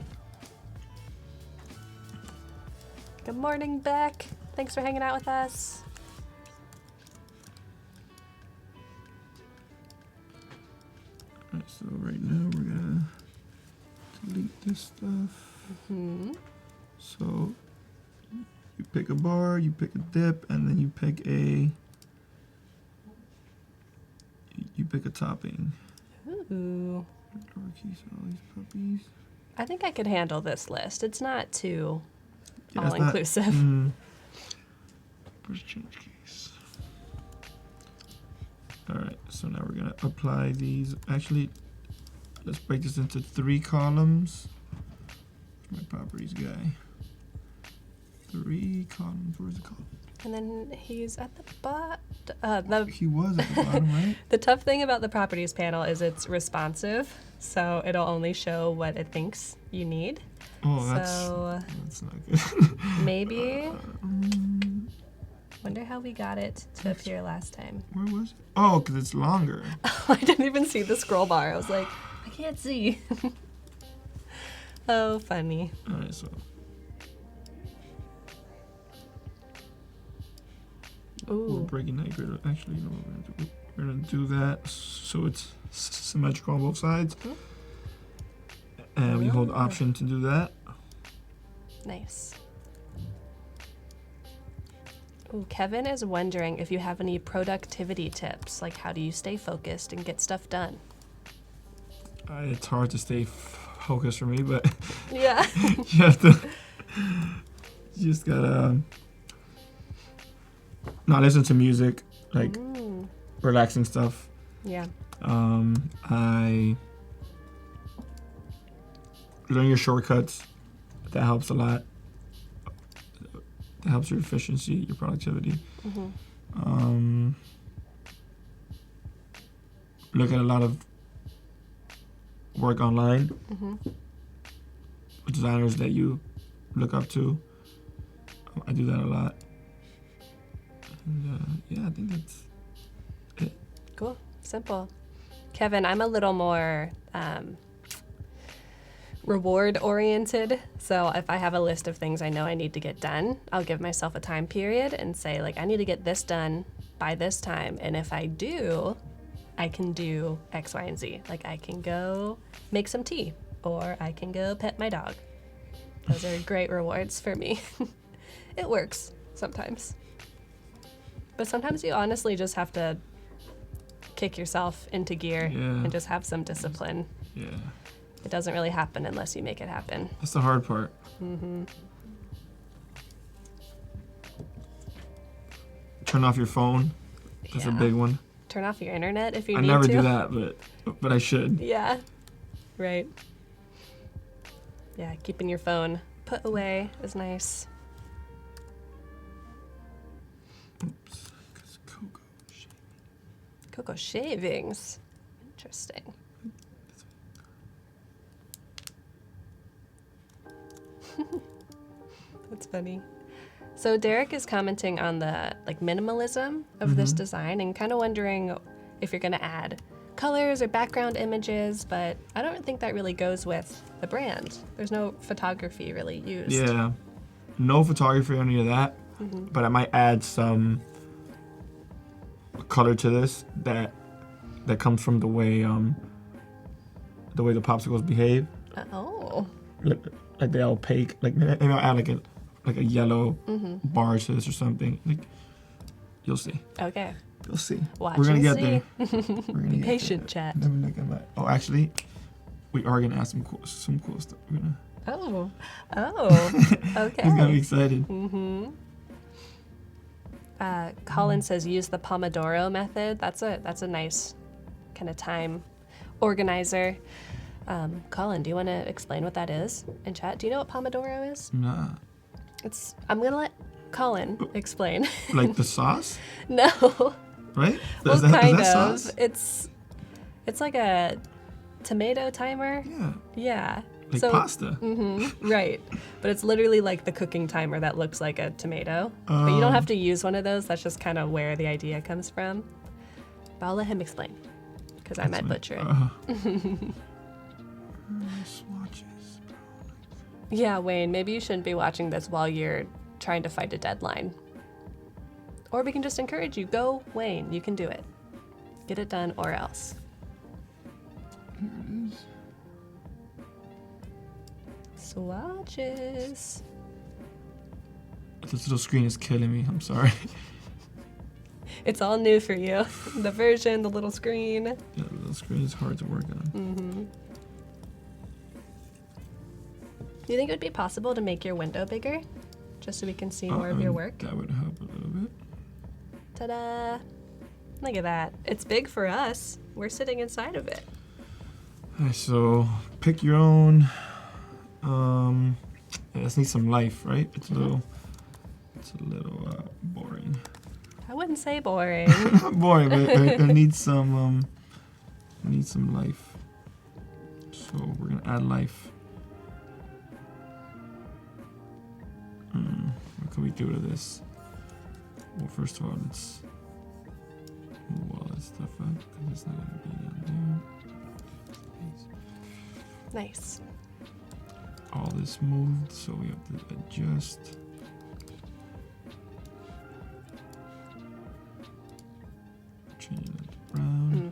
Good morning, Beck. Thanks for hanging out with us. Alright, so right now we're gonna delete this stuff. So you pick a bar, you pick a dip, and then you pick a topping. Ooh. Lowercase, all these puppies. I think I could handle this list. It's not too Yeah, it's not- all-inclusive. Where's change case? Alright, so now we're gonna apply these. Actually, let's break this into 3 columns. Where's my properties guy? 3 columns. Where's the column? And then he's at the bottom. He was at the bottom, right? The tough thing about the properties panel is it's responsive, so it'll only show what it thinks you need. Oh, So that's not good. maybe. Wonder how we got it to appear last time. Where was it? Oh, because it's longer. I didn't even see the scroll bar. I was like, I can't see. Oh, funny. Alright, so we're Ooh. breaking that grid. Actually, you know what we're gonna do? We're gonna do that so it's symmetrical on both sides. And we hold Option to do that. Nice. Ooh, Kevin is wondering if you have any productivity tips, like how do you stay focused and get stuff done? It's hard to stay focused for me, but Yeah. you have to. You just gotta not listen to music, like relaxing stuff. Yeah. I learn your shortcuts. That helps a lot. That helps your efficiency, your productivity. Look at a lot of work online with designers that you look up to. I do that a lot. And yeah, I think that's it. Cool. Simple. Kevin, I'm a little more reward oriented. So if I have a list of things I know I need to get done, I'll give myself a time period and say, like, I need to get this done by this time. And if I do, I can do X, Y, and Z. Like, I can go make some tea, or I can go pet my dog. Those are great rewards for me. It works sometimes. But sometimes you honestly just have to kick yourself into gear and just have some discipline. Yeah. It doesn't really happen unless you make it happen. That's the hard part. Turn off your phone. That's a Yeah. big one. Turn off your internet if you I need never to. do that, but I should. Yeah. Right. Yeah, keeping your phone put away is nice. Oops. 'Cause Coco shit. Cocoa shavings. Interesting. That's funny. So Derek is commenting on the minimalism of this design and kind of wondering if you're going to add colors or background images, but I don't think that really goes with the brand. There's no photography really used. Yeah. No photography or any of that, but I might add some a color to this that comes from the way the popsicles behave. Oh. Like they're opaque. Like maybe I'll add like a yellow bar to this or something. Like you'll see. Okay. You'll see. Watch We're gonna and get see. there. We're gonna Be get patient, there. chat. Let me look at my. Oh, actually, we are gonna add some cool stuff. We're gonna. Oh. Oh. Okay. He's gonna be excited. Colin says use the Pomodoro method. That's a nice kind of time organizer. Colin, do you want to explain what that is in chat? Do you know what Pomodoro is? Nah. I'm gonna let Colin explain. Like the sauce, No. right? Well, Is that kind of. sauce? It's like a tomato timer. Yeah. Yeah. Like So- pasta. Right. But it's literally like the cooking timer that looks like a tomato. But you don't have to use one of those. That's just kind of where the idea comes from. But I'll let him explain because I might butcher it. Swatches. Yeah, Wayne, maybe you shouldn't be watching this while you're trying to fight a deadline. Or we can just encourage you. Go, Wayne. You can do it. Get it done or else. Here it is. Swatches. This little screen is killing me. I'm sorry. It's all new for you. The version, the little screen. Yeah, the little screen is hard to work on. Do you think it would be possible to make your window bigger? Just so we can see more of your work? That would help a little bit. Ta-da! Look at that. It's big for us. We're sitting inside of it. Alright, so pick your own. Yeah, this needs some life, right? It's a little boring. I wouldn't say boring. Not boring, but it needs some life. So we're gonna add life. What can we do to this? Well, first of all, let's move all that stuff up because it's not gonna be down there. Nice. All this moved, so we have to adjust. Change it to brown.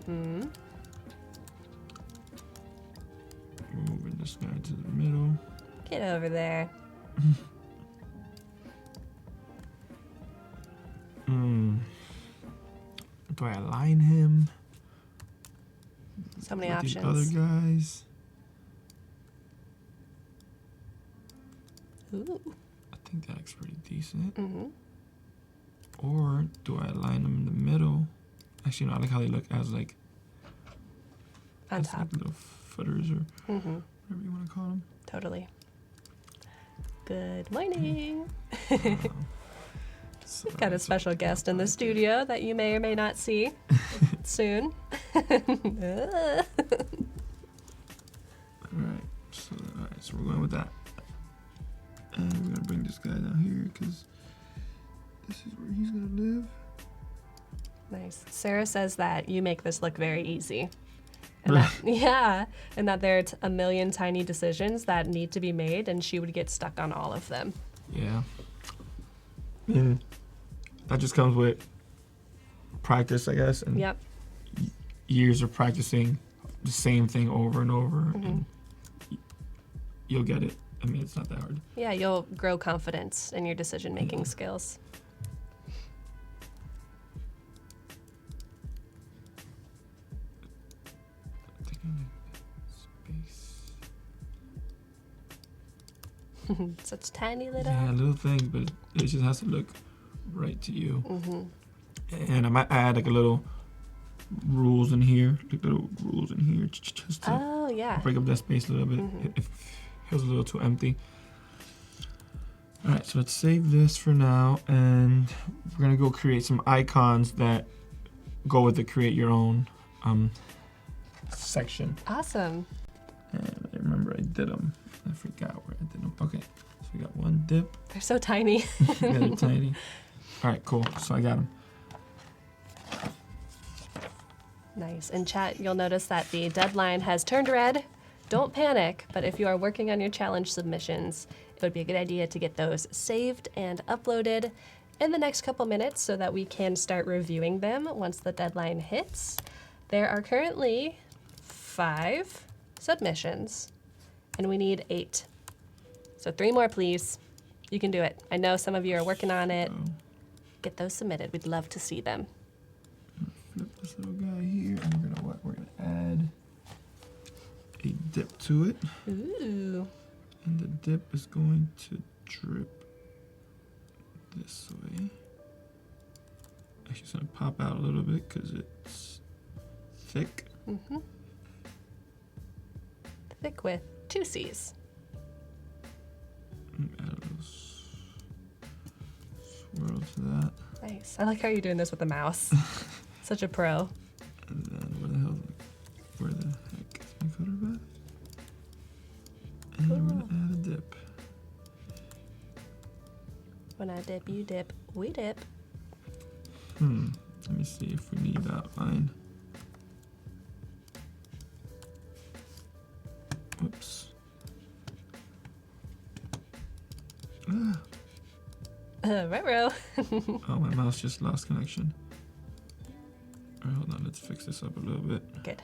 Moving this guy to the middle. Get over there. Do I align him? So many with options. The other guys. Ooh. I think that looks pretty decent. Or do I align them in the middle? Actually, no, I like how they look as like On as top. like little footers or whatever you want to call them. Totally. Good morning. So, We've got a special guest in the studio that you may or may not see soon. Alright, so we're going with that. And we're gonna bring this guy down here because this is where he's gonna live. Nice. Sarah says that you make this look very easy. And that, yeah, and that there are a million tiny decisions that need to be made, and she would get stuck on all of them. Yeah. And that just comes with practice, I guess, and Yep. years of practicing the same thing over and over, and you'll get it. I mean, it's not that hard. Yeah, you'll grow confidence in your decision-making skills. Space. Such tiny little. Yeah, a little thing, but it just has to look right to you. And I might add like a little rules in here, just to Oh, yeah. break up that space a little bit if it feels a little too empty. All right, so let's save this for now, and we're gonna go create some icons that go with the create your own section. Awesome. And I remember I did them. I forgot where I did them. Okay, so we got one dip. They're so tiny. Yeah, they're tiny. All right, cool. So I got them. Nice. In chat, you'll notice that the deadline has turned red. Don't panic, but if you are working on your challenge submissions, it would be a good idea to get those saved and uploaded in the next couple minutes so that we can start reviewing them once the deadline hits. There are currently 5 submissions, and we need 8. So 3 more, please. You can do it. I know some of you are working on it. So, Get those submitted. We'd love to see them. flip this little guy here, and we're gonna what? We're gonna add a dip to it, Ooh. and the dip is going to drip this way. Actually, it's gonna pop out a little bit because it's thick. Mm-hmm. Thick with 2 C's. Add a little swirl to that. Nice. I like how you're doing this with the mouse. Such a pro. And then where the heck is my cutter back? And we're gonna add a dip. When I dip, you dip, we dip. Let me see if we need that line. Whoops. Ah. Ruh-roh. Oh, my mouse just lost connection. Alright, hold on, let's fix this up a little bit. Good.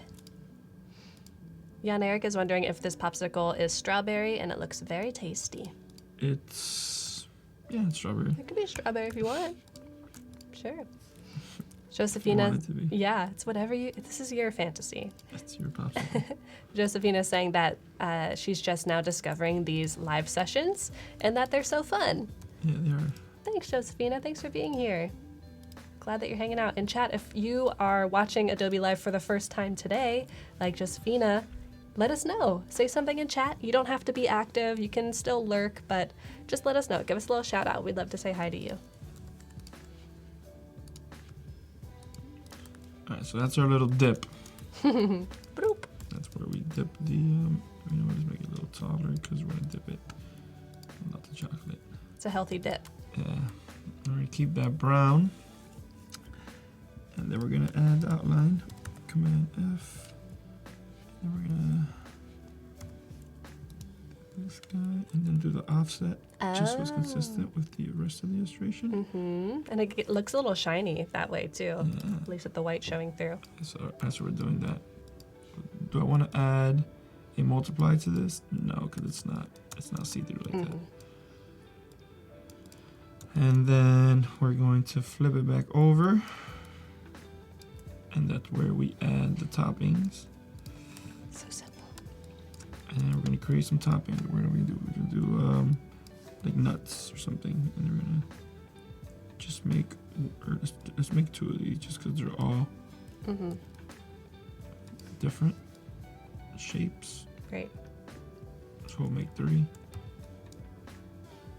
Jan Eric is wondering if this popsicle is strawberry, and it looks very tasty. It's strawberry. It could be strawberry if you want. Sure. Want Josephina, it to be. yeah, it's whatever you. This is your fantasy. That's your popsicle. Josephina's saying that she's just now discovering these live sessions and that they're so fun. Yeah, they are. Thanks, Josephina. Thanks for being here. Glad that you're hanging out. In chat, if you are watching Adobe Live for the first time today, like Josephina, let us know. Say something in chat. You don't have to be active. You can still lurk, but just let us know. Give us a little shout out. We'd love to say hi to you. Alright, so that's our little dip. Bloop. That's where we dip the, let's make it a little taller because we're gonna dip it. Not the chocolate. It's a healthy dip. Yeah. We're gonna keep that brown. And then we're gonna add the outline. Command F. And we're gonna do this guy and then do the offset. Just so it's consistent with the rest of the illustration. Mm-hmm. And it looks a little shiny that way too. Yeah. At least with the white showing through. So as we're doing that, do I want to add a multiply to this? No, because it's not see-through like that. And then we're going to flip it back over, and that's where we add the toppings. So simple. And then we're going to create some toppings. What are we gonna do? We're gonna do like nuts or something, and then we're gonna just make, or let's make 2 of these, just because they're all different shapes. Great. So we'll make 3.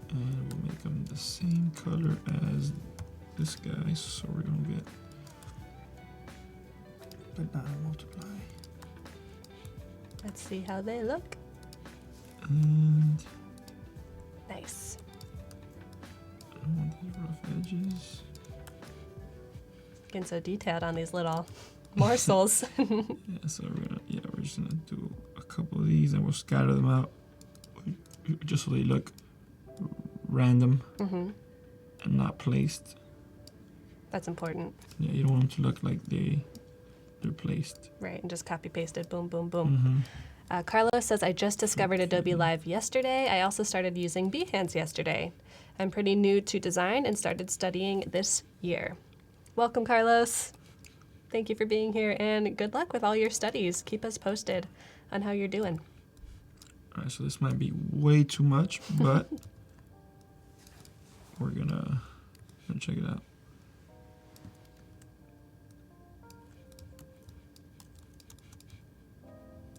And we'll make them the same color as this guy. So we're gonna get banana multiply. Let's see how they look. And Nice. I don't want these rough edges. Getting so detailed on these little morsels. Yeah, so we're just gonna do a couple of these and we'll scatter them out just so they look random and not placed. That's important. Yeah, you don't want them to look like they're placed. Right, and just copy pasted, boom, boom, boom. Carlos says, I just discovered Adobe Live yesterday. I also started using Behance yesterday. I'm pretty new to design and started studying this year. Welcome, Carlos. Thank you for being here, and good luck with all your studies. Keep us posted on how you're doing. All right, so this might be way too much, but we're gonna check it out.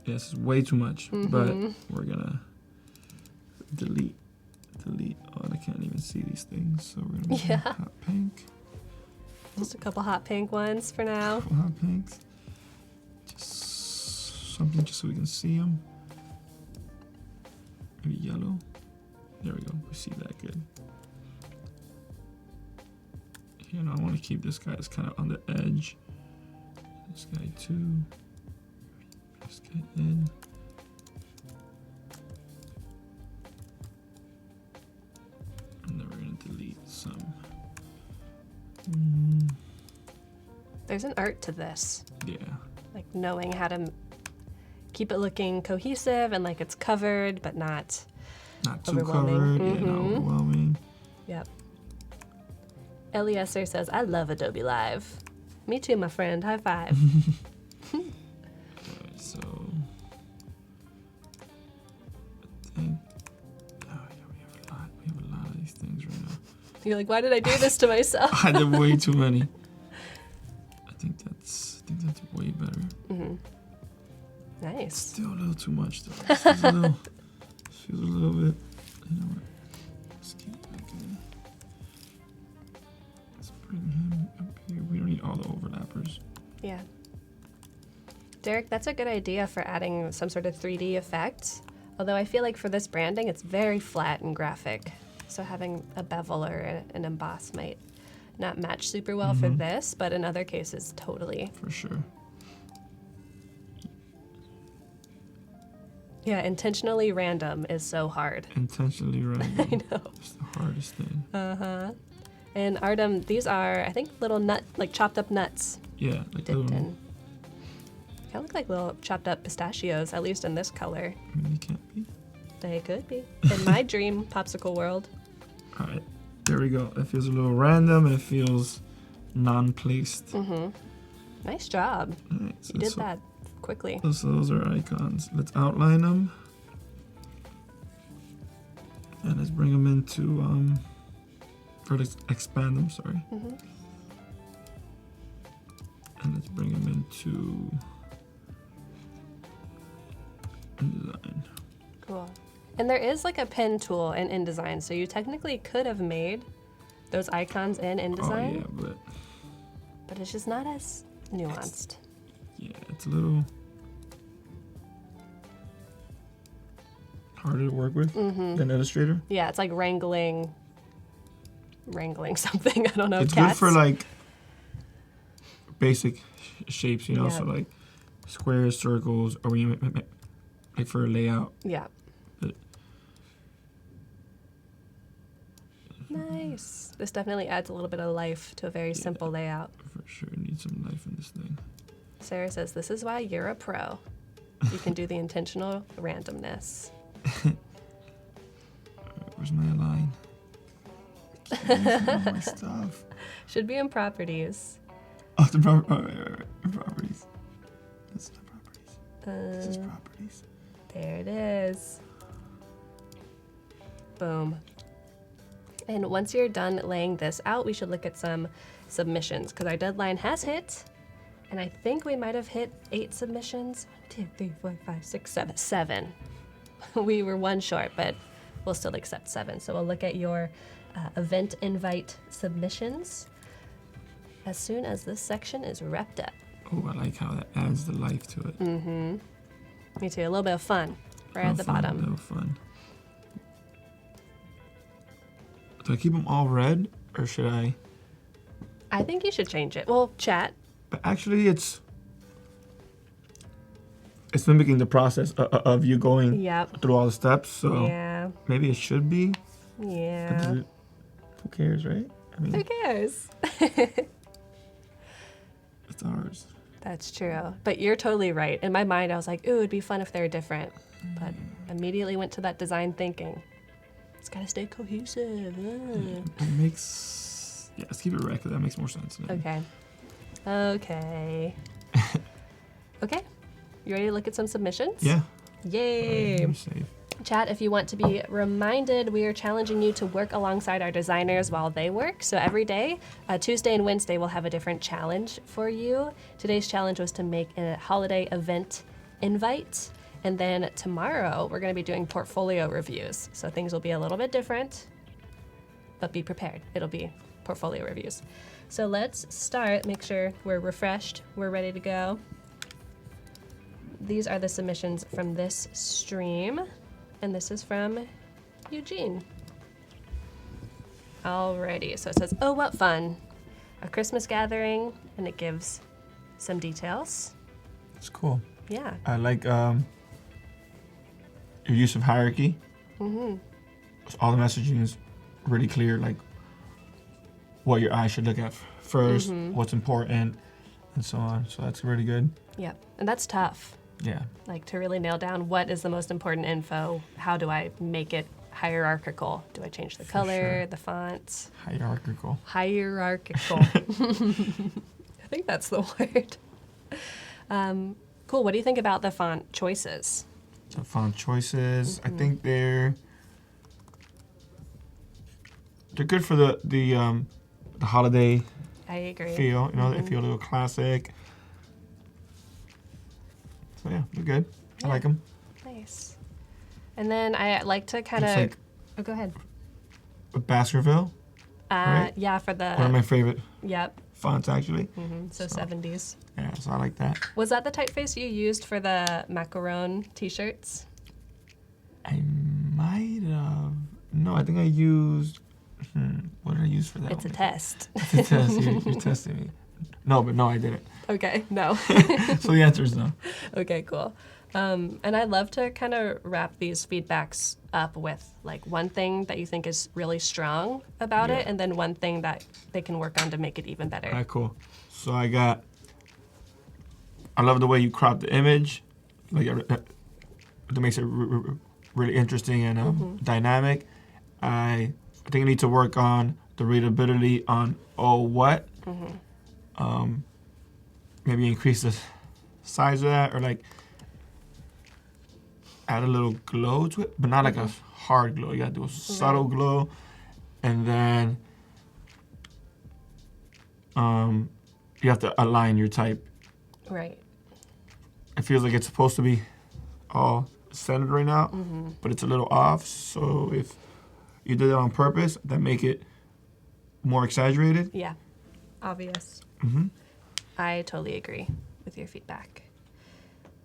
Yes, it's way too much, but we're gonna delete. Oh, I can't even see these things, so we're gonna make them hot pink. Just a couple hot pink ones for now. Couple hot pinks. Just something just so we can see them. Maybe yellow. There we go. We see that good. You know, I want to keep this guy as kind of on the edge. This guy too. This guy in. And then we're gonna delete some There's an art to this. Yeah. Like knowing how to keep it looking cohesive and like it's covered, but not Not too overwhelming. covered. Yeah, not overwhelming. Yep. Eliezer says, I love Adobe Live. Me too, my friend. High five. Alright, so I think we have a lot of these things right now. You're like, why did I do this to myself? I did way too many. I think that's way better. Mm-hmm. Nice. Still a little too much though. This feels a little bit. You know what? Let's keep it like let's bring him up here. We don't need all the overlappers. Yeah. Derek, that's a good idea for adding some sort of 3D effect. Although I feel like for this branding, it's very flat and graphic. So having a bevel or an emboss might not match super well for this, but in other cases, totally. For sure. Yeah, intentionally random is so hard. Intentionally random. I know. It's the hardest thing. Uh-huh. And Artem, these are, I think, little like chopped up nuts Yeah, like dipped little. in. Kind of look like little chopped up pistachios, at least in this color. I mean, they can't be. They could be. In my dream popsicle world. All right, there we go. It feels a little random and it feels non-placed. Mm-hmm. Nice job. All right, so You did that quickly. Those are icons. Let's outline them. And let's bring them into, or let's expand them, sorry. Mm-hmm. And let's bring them into InDesign. Cool. And there is like a pen tool in InDesign, so you technically could have made those icons in InDesign, Oh yeah, but it's just not as nuanced. it's a little harder to work with than Illustrator. Yeah, it's like wrangling something. I don't know. It's Cats. good for like basic shapes, you know, Yeah. so like squares, circles, or when you like for a layout. Yeah. But Nice. This definitely adds a little bit of life to a very simple layout. for sure, need some life in this thing. Sarah says, this is why you're a pro. You can do the intentional randomness. Where's my align? I keep using all my stuff. Should be in properties. Oh, the properties. That's not properties. This is properties. There it is. Boom. And once you're done laying this out, we should look at some submissions because our deadline has hit. And I think we might have hit 8 submissions. 1, 2, 3, 4, 5, 6, 7. 7. We were 1 short, but we'll still accept 7. So we'll look at your event invite submissions as soon as this section is wrapped up. Oh, I like how that adds the life to it. Mm-hmm. Me too. A little bit of fun right at the bottom. A little fun. Do I keep them all red or should I? I think you should change it. Well, chat. But actually, it's mimicking the process of you going Yep. through all the steps. So Yeah. maybe it should be. But Yeah. who cares, right? I mean, Who cares? it's ours. That's true. But you're totally right. In my mind, I was like, ooh, it'd be fun if they're different. But immediately went to that design thinking. It's got to stay cohesive. It makes. Yeah, let's keep it red because that makes more sense. Okay. Okay. Okay. You ready to look at some submissions? Yeah. Yay. Let me save. Chat, if you want to be reminded, we are challenging you to work alongside our designers while they work. So every day, Tuesday and Wednesday, we'll have a different challenge for you. Today's challenge was to make a holiday event invite. And then tomorrow, we're going to be doing portfolio reviews. So things will be a little bit different, but be prepared. It'll be portfolio reviews. So let's start, make sure we're refreshed, we're ready to go. These are the submissions from this stream. And this is from Eugene. Alrighty, so it says, oh, what fun. A Christmas gathering, and it gives some details. It's cool. Yeah. I like your use of hierarchy. Mm-hmm. All the messaging is really clear, like what your eye should look at first, what's important, and so on. So that's really good. Yep, and that's tough. Yeah. Like to really nail down what is the most important info. How do I make it hierarchical? Do I change the color, sure. the font? Hierarchical. Hierarchical. I think that's the word. Cool. What do you think about the font choices? The font choices, I think they're good for the holiday I agree. feel. You know, they feel a little classic. So yeah, they're good. I like them. Nice. And then I like to kind of. It's like Oh, go ahead. Baskerville, right? Yeah, for the. one of my favorite Yep. fonts actually. So 70s. Yeah, so I like that. Was that the typeface you used for the macaron t-shirts? I might have. No, I think I used. What did I use for that? It's a one? test. It's a test. You're testing me. No, I didn't. Okay, no. So the answer is no. Okay, cool. And I love to kind of wrap these feedbacks up with like one thing that you think is really strong about it, Yeah. and then one thing that they can work on to make it even better. All right, cool. So I love the way you crop the image. Like that makes it really interesting and dynamic. I think I need to work on the readability on what. Maybe increase the size of that, or like add a little glow to it, but not like a hard glow. You gotta do a subtle glow, and then you have to align your type. Right. It feels like it's supposed to be all centered right now, but it's a little off. So if you did it on purpose, that make it more exaggerated. Yeah. Obvious. I totally agree with your feedback.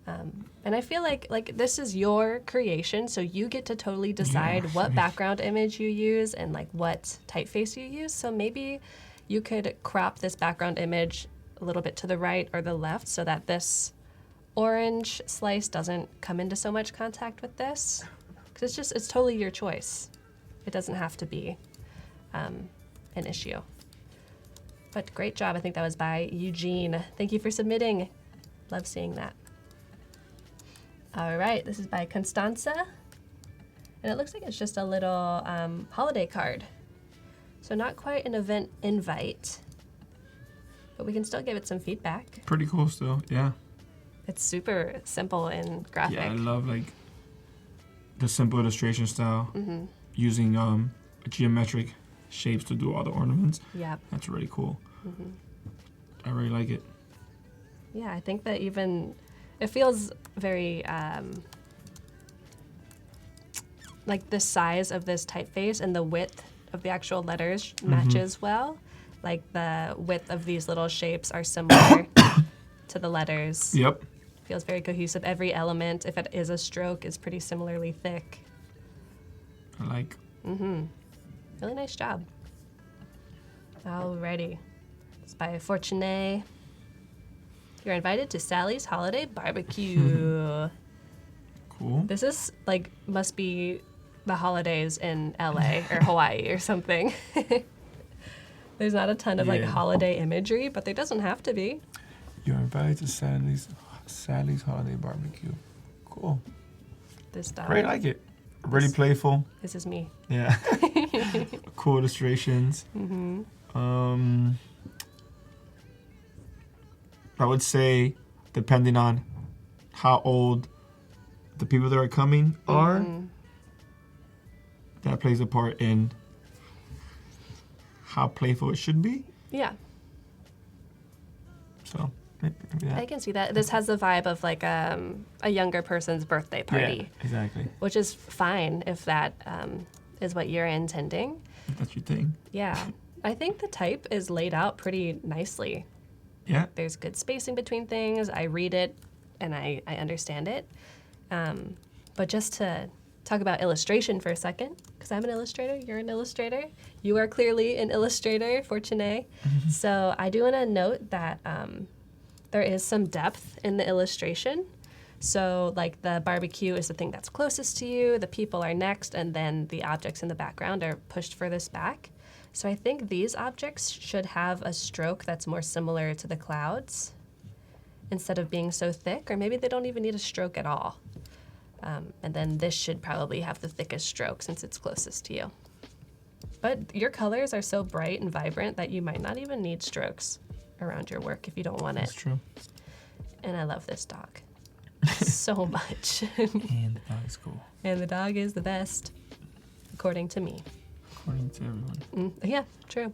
And I feel like this is your creation, so you get to totally decide what background image you use and like what typeface you use. So maybe you could crop this background image a little bit to the right or the left so that this orange slice doesn't come into so much contact with this. Because it's totally your choice. It doesn't have to be an issue. But great job. I think that was by Eugene. Thank you for submitting. Love seeing that. All right, this is by Constanza. And it looks like it's just a little holiday card. So not quite an event invite, but we can still give it some feedback. Pretty cool still, yeah. It's super simple and graphic. Yeah, I love like the simple illustration style, using geometric shapes to do all the ornaments. Yep. That's really cool. I really like it. Yeah, I think that even it feels very like the size of this typeface and the width of the actual letters matches well. Like the width of these little shapes are similar to the letters. Yep. Feels very cohesive. Every element, if it is a stroke, is pretty similarly thick. I like. Really nice job. Alrighty. It's by Fortuné. You're invited to Sally's Holiday Barbecue. Cool. This is like, must be the holidays in LA or Hawaii or something. There's not a ton of like Yeah. holiday imagery, but there doesn't have to be. You're invited to Sally's Holiday Barbecue. Cool. This dog. Great, like it. Really playful. This is me. Yeah. Cool illustrations. I would say, depending on how old the people that are coming are, that plays a part in how playful it should be. Yeah, So maybe that. I can see that. This has the vibe of like a younger person's birthday party, Yeah, exactly. which is fine if that is what you're intending. If that's your thing. Yeah, I think the type is laid out pretty nicely. Yeah. There's good spacing between things. I read it and I understand it. But just to talk about illustration for a second, because I'm an illustrator, you're an illustrator. You are clearly an illustrator, Fortuné. So I do want to note that there is some depth in the illustration. So like the barbecue is the thing that's closest to you, the people are next, and then the objects in the background are pushed furthest back. So I think these objects should have a stroke that's more similar to the clouds. instead of being so thick, or maybe they don't even need a stroke at all. And then this should probably have the thickest stroke since it's closest to you. But your colors are so bright and vibrant that you might not even need strokes around your work if you don't want That's it. true. And I love this dog so much. And the dog is cool, And the dog is the best, according to me. according to everyone. Yeah, true.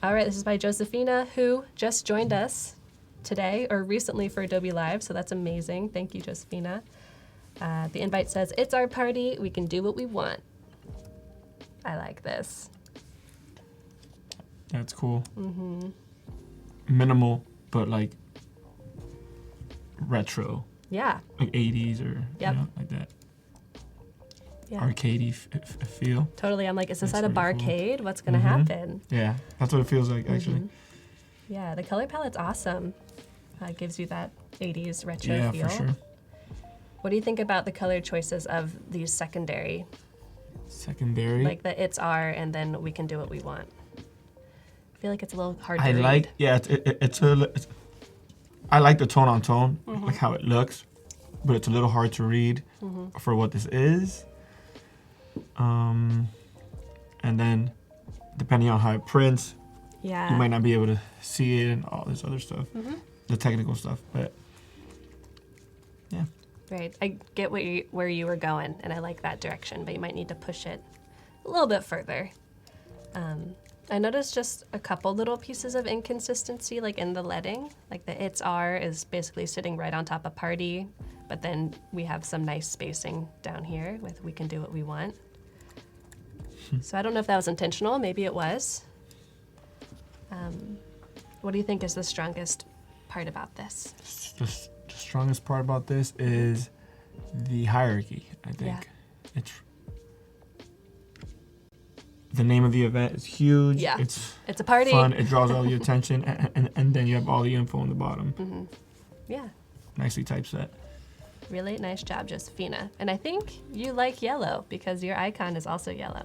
All right, this is by Josephina, who just joined us today or recently for Adobe Live, so that's amazing. Thank you, Josephina. The invite says, "It's our party. We can do what we want." I like this. That's cool. Minimal, but like retro, Yeah, like 80s or Yep. like that yeah, arcadey feel. totally. I'm like, is this That's at a really cool. barcade? What's gonna Mhm. happen? Yeah, that's what it feels like actually. Yeah, the color palette's awesome. It gives you that 80s retro Yeah, feel. for sure. What do you think about the color choices of these secondary, Secondary. like the "it's our" and then "we can do what we want"? I feel like it's a little hard to I read. like, yeah, I like the tone on tone, like how it looks, but it's a little hard to read for what this is. And then depending on how it prints, Yeah. you might not be able to see it and all this other stuff, the technical stuff. But yeah, Right. I get where you were going, and I like that direction, but you might need to push it a little bit further. I noticed just a couple little pieces of inconsistency, like in the leading. Like the "it's our" is basically sitting right on top of "party," but then we have some nice spacing down here with "we can do what we want." So I don't know if that was intentional. Maybe it was. What do you think is the strongest part about this? the strongest part about this is the hierarchy, I think. Yeah. It's the name of the event is huge. Yeah. It's It's a party. fun. It draws all the attention, and then you have all the info on the bottom. Yeah. Nicely typeset. Really nice job, Josephina. And I think you like yellow because your icon is also yellow.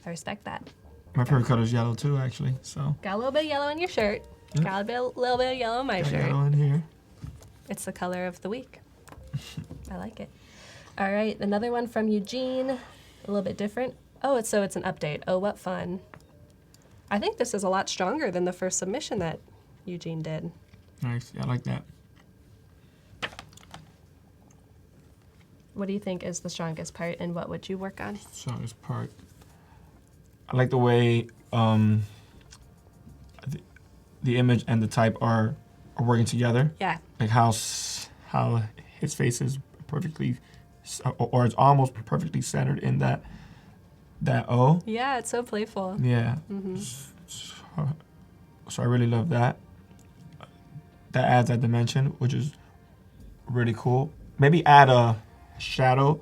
I respect that. My favorite color is yellow too, actually. So Got a little bit of yellow in your shirt. Yep. Got a little bit of yellow in my got shirt. yellow in here. It's the color of the week. I like it. All right, another one from Eugene. A little bit different. Oh, it's an update. Oh, what fun. I think this is a lot stronger than the first submission that Eugene did. Nice. Yeah, I like that. What do you think is the strongest part, and what would you work on? Strongest part. I like the way the image and the type are working together. Yeah. Like how his face is perfectly, or it's almost perfectly centered in that O. Yeah, it's so playful. Yeah. So I really love that. That adds that dimension, which is really cool. Maybe add a shadow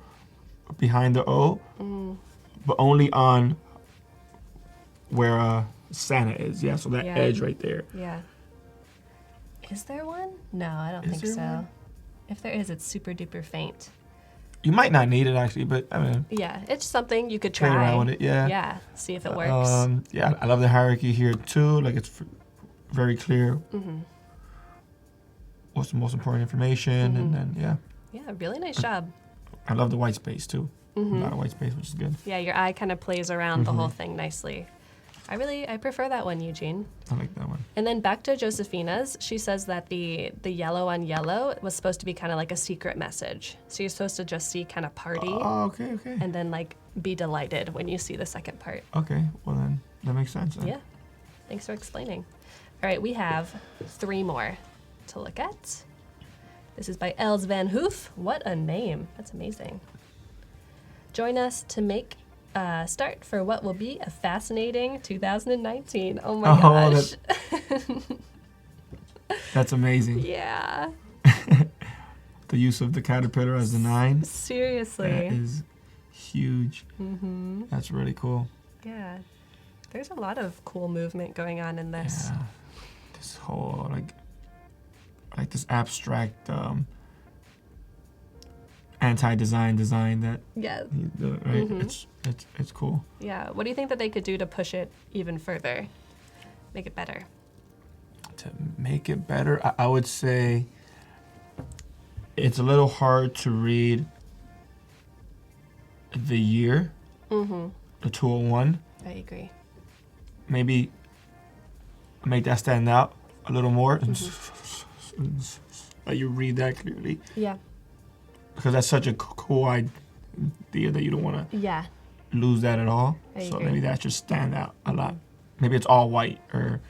behind the O, but only on where Santa is. Yeah, so that Yeah. edge right there. Yeah. Is there one? No, I don't Is think there so. one? If there is, it's super duper faint. You might not need it actually, but I mean, Yeah, it's something you could play try. around with it. Yeah. Yeah, see if it works. Yeah, I love the hierarchy here too. Like it's very clear. What's the most important information, and then Yeah, really nice job. I love the white space too. A lot of white space, which is good. Yeah, your eye kind of plays around the whole thing nicely. I prefer that one, Eugene. I like that one. And then back to Josephina's, she says that the yellow on yellow was supposed to be kind of like a secret message. So you're supposed to just see kind of party Oh, okay. and then like be delighted when you see the second part. Okay, well then that makes sense. Then. Yeah, thanks for explaining. All right, we have 3 more to look at. This is by Els Van Hoof. What a name. That's amazing. Join us to make a start for what will be a fascinating 2019. Oh my gosh. That's amazing. Yeah, The use of the caterpillar as the 9. seriously. That is huge. That's really cool. Yeah, there's a lot of cool movement going on in this. Yeah. This whole like this abstract anti-design design that Yeah, he's doing, right? It's cool. yeah. What do you think that they could do to push it even further? Make it better? to make it better, I would say it's a little hard to read the year, the 201. I agree. Maybe make that stand out a little more. Let you read that clearly. Yeah. Because that's such a cool idea that you don't want to Yeah. lose that at all. I So agree. maybe that should stand out a lot. Maybe it's all white or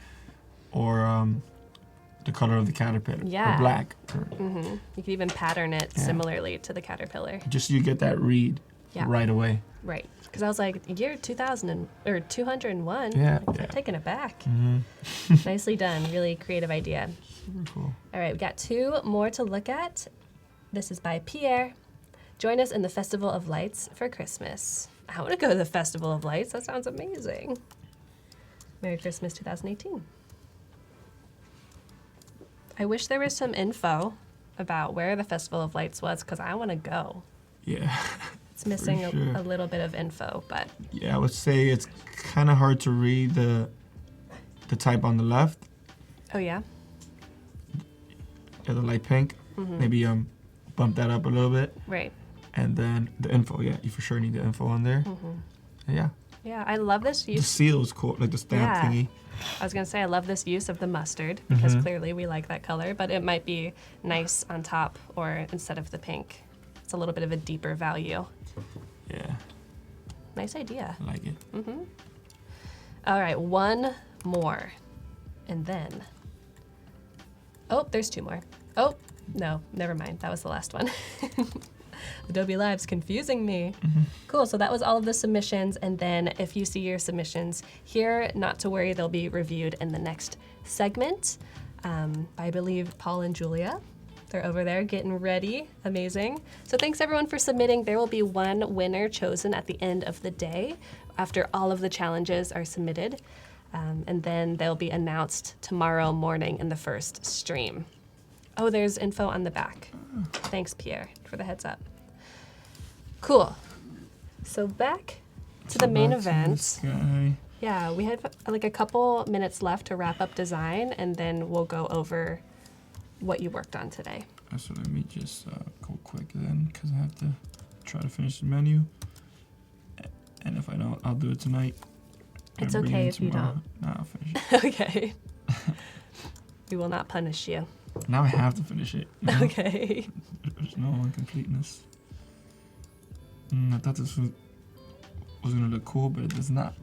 the color of the caterpillar Yeah. or black. Or You could even pattern it Yeah. similarly to the caterpillar. just so you get that read Yeah. right away. Right. Because I was like, year 201. Yeah, Like, yeah. I'm taking it back. Mm-hmm. Nicely done. Really creative idea. Super cool. All right, we got 2 more to look at. This is by Pierre. Join us in the Festival of Lights for Christmas. I want to go to the Festival of Lights. That sounds amazing. Merry Christmas 2018. I wish there was some info about where the Festival of Lights was because I want to go. Yeah. It's missing sure. a little bit of info, but Yeah, I would say it's kind of hard to read the type on the left. oh yeah? Yeah, the light pink. Maybe bump that up a little bit. Right. And then the info, yeah, you for sure need the info on there. And yeah, Yeah, I love this the use. seal is cool, like the stamp Yeah. thingy. I was going to say I love this use of the mustard because clearly we like that color, but it might be nice on top or instead of the pink. It's a little bit of a deeper value. Yeah, Nice idea. I like it. All right, 1 more. And then, oh, there's 2 more. Oh, no, never mind. That was the last one. Adobe Live's confusing me. Cool, so that was all of the submissions. And then if you see your submissions here, not to worry, they'll be reviewed in the next segment by, I believe, Paul and Julia. They're over there getting ready. Amazing. So thanks everyone for submitting. There will be 1 winner chosen at the end of the day after all of the challenges are submitted. And then they'll be announced tomorrow morning in the first stream. Oh, there's info on the back. Thanks, Pierre, for the heads up. Cool. So back to the main Back to event. this guy. Yeah, we have like a couple minutes left to wrap up design, and then we'll go over what you worked on today. So let me just go quick then, because I have to try to finish the menu. And if I don't, I'll do it tonight. It's and bring okay it if you tomorrow. No, I'll finish it. Okay. We will not punish you. Now I have to finish it. you know? Okay. There's no incompleteness. I thought this was gonna look cool, but it does not.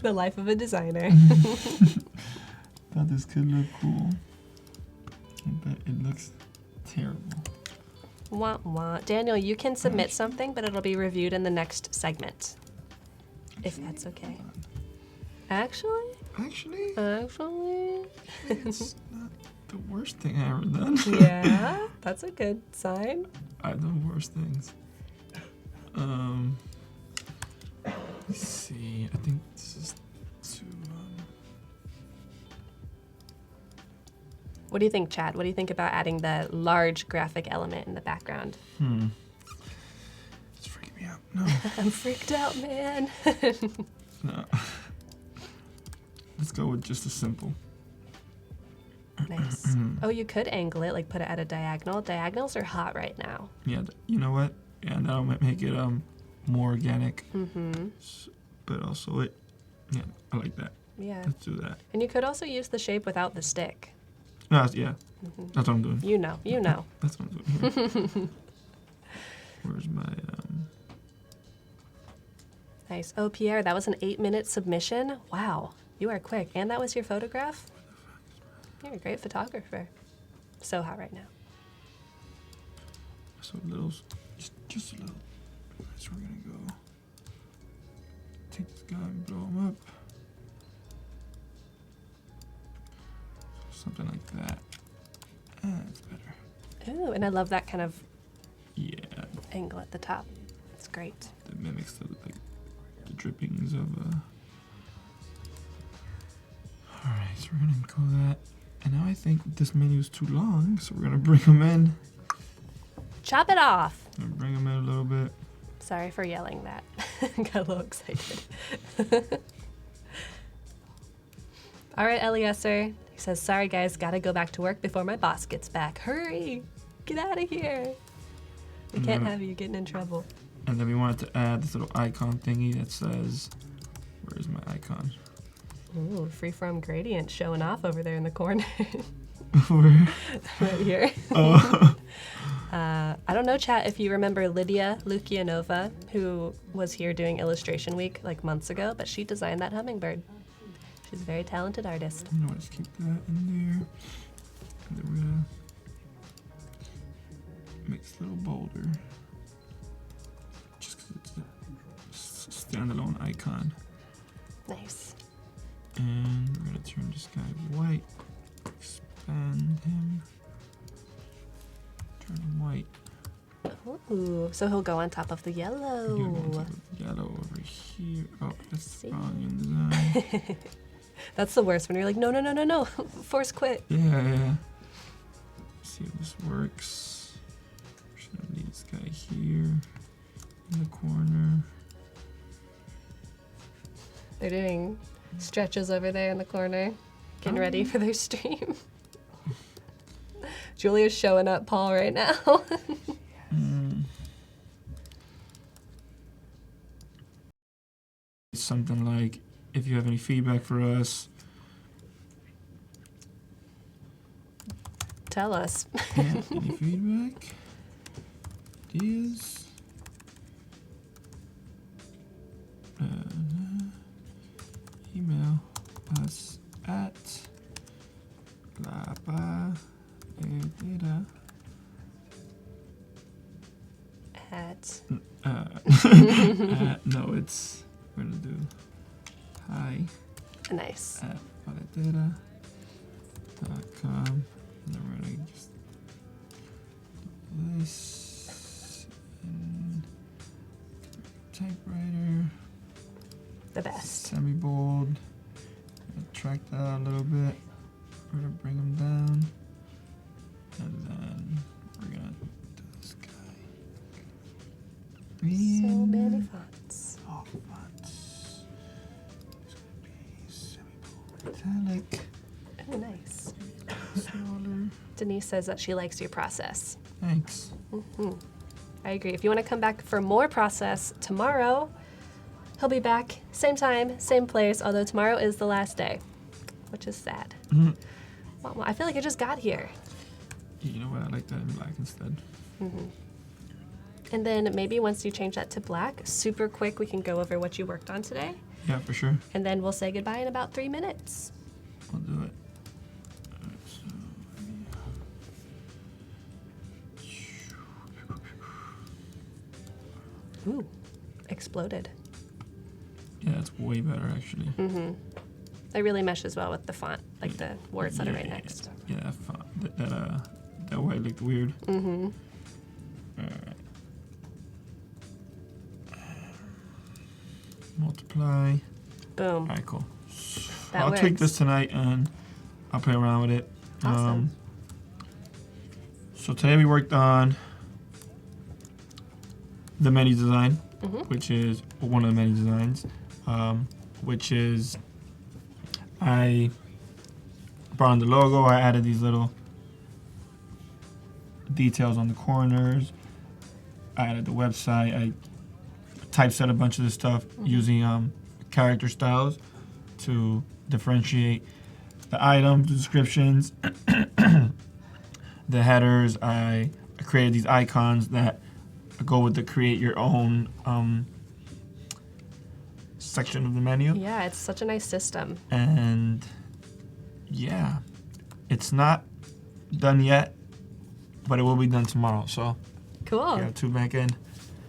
The life of a designer. Thought this could look cool, but it looks terrible. Wah, wah. Daniel, you can submit something, but it'll be reviewed in the next segment. If that's okay. Actually? Actually, Actually? it's not the worst thing I ever done. Yeah, that's a good sign. I've done worse things. Let's see. I think this is too. What do you think, Chad? What do you think about adding the large graphic element in the background? It's freaking me out. No, I'm freaked out, man. no. Let's go with just a simple. Nice. Oh, you could angle it, like put it at a diagonal. Diagonals are hot right now. Yeah, you know what? Yeah, that'll make it more organic. But also yeah, I like that. Yeah. Let's do that. And you could also use the shape without the stick. No, yeah, that's what I'm doing. You know. That's what I'm doing. Here. Where's my Nice. Oh, Pierre, that was an 8-minute submission. Wow, you are quick. And that was your photograph? You're a great photographer. So hot right now. so little, just a little. So we're gonna go take this guy and blow him up. Something like that. That's better. Ooh, and I love that kind of Yeah, angle at the top. It's great. that mimics the drippings of. All right, so we're gonna go that. And now I think this menu is too long, so we're gonna bring him in. Chop it off. I'm gonna bring him in a little bit. Sorry for yelling that. Got a little excited. All right, Eliezer, He says, sorry guys, gotta go back to work before my boss gets back. Hurry, get out of here. We can't have you getting in trouble. And then we wanted to add this little icon thingy that says, where's my icon? Ooh, freeform gradient showing off over there in the corner. Where? Right here. Oh. I don't know, chat, if you remember Lydia Lukianova, who was here doing Illustration Week like months ago, but she designed that hummingbird. She's a very talented artist. I'm gonna just keep that in there. And then we're gonna make this a little bolder. Just because it's a standalone icon. Nice. And we're gonna turn this guy white. Expand him. Turn him white. Ooh, so he'll go on top of the yellow. Yellow over here. Oh, that's See? wrong in design. That's the worst when you're like, no. Force quit. Yeah. Let's see if this works. Should need this guy here in the corner. They're doing stretches over there in the corner, getting ready for their stream. Julia's showing up Paul right now. Something like, if you have any feedback for us, Tell us. yeah, any feedback, ideas, email us at lapaedera. At No, it's, we're gonna do hi nice. at paletera.com, and then we're gonna just do this and typewriter, The best. semi-bold, track that out a little bit, we're gonna bring them down, and then we're gonna do this guy. So many fonts. Oh, fonts. It's gonna be semi-bold, italic, Oh, nice. smaller. Denise says that she likes your process. Thanks. I agree. If you want to come back for more process tomorrow, he'll be back same time, same place, although tomorrow is the last day, which is sad. Well, I feel like I just got here. You know what? I like that in black instead. And then maybe once you change that to black, super quick, we can go over what you worked on today. Yeah, for sure. And then we'll say goodbye in about 3 minutes. I'll do it. Ooh, exploded. Yeah, that's way better actually. It really meshes well with the font, like the words that are right next. Yeah, that font, that white looked weird. Alright. Multiply. Boom. Alright, cool. That I'll works. tweak this tonight and I'll play around with it. Awesome. So today we worked on the menu design, which is one of the menu designs, which is I brought on the logo. I added these little details on the corners. I added the website. I typeset a bunch of this stuff using character styles to differentiate the items, the descriptions, the headers. I created these icons that go with the create your own section of the menu. Yeah, it's such a nice system. And yeah, it's not done yet, but it will be done tomorrow. So Cool. yeah, 2 back end.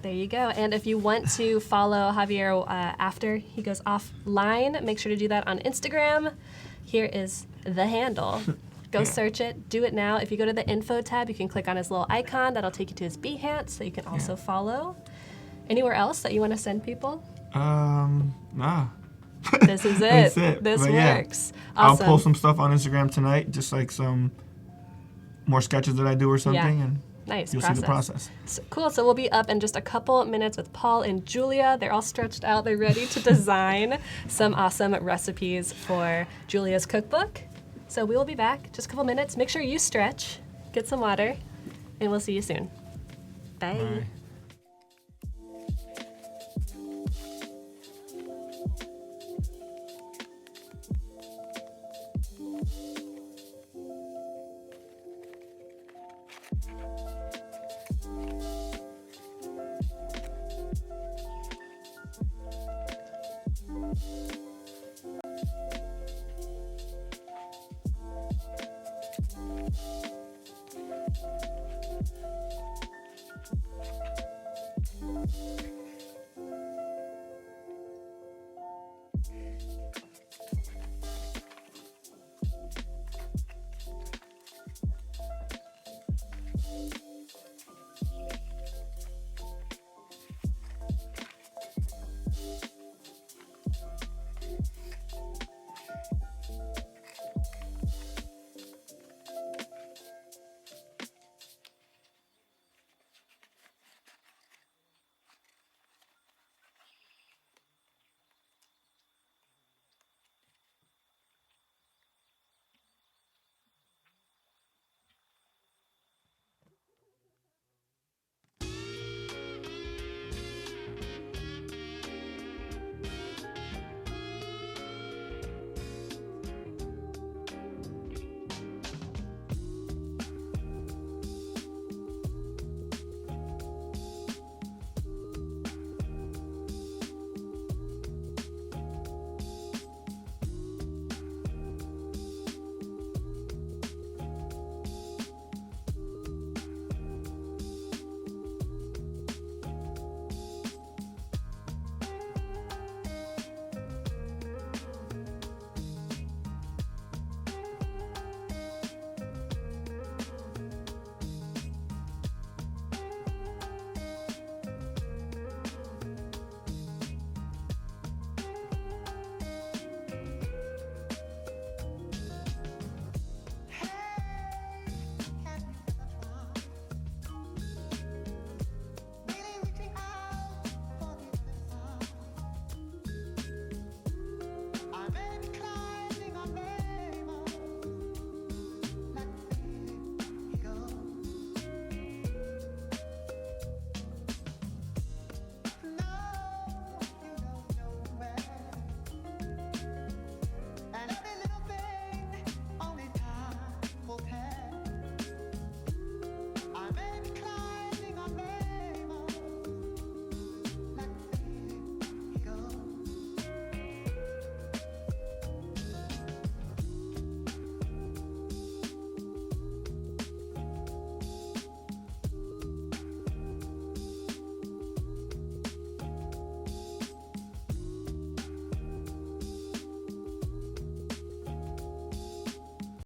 There you go. And if you want to follow Javier after he goes offline, make sure to do that on Instagram. Here is the handle. Go search it. Do it now. If you go to the info tab, you can click on his little icon. That'll take you to his Behance, so you can also follow. Anywhere else that you want to send people? Nah. This is it. That's it. This But yeah, works. I'll Awesome. post some stuff on Instagram tonight, just like some more sketches that I do or something, and Nice. you'll see the process. So, cool. So we'll be up in just a couple minutes with Paul and Julia. They're all stretched out. They're ready to design some awesome recipes for Julia's cookbook. So we will be back just a couple minutes. Make sure you stretch, get some water, and we'll see you soon. Bye. Bye.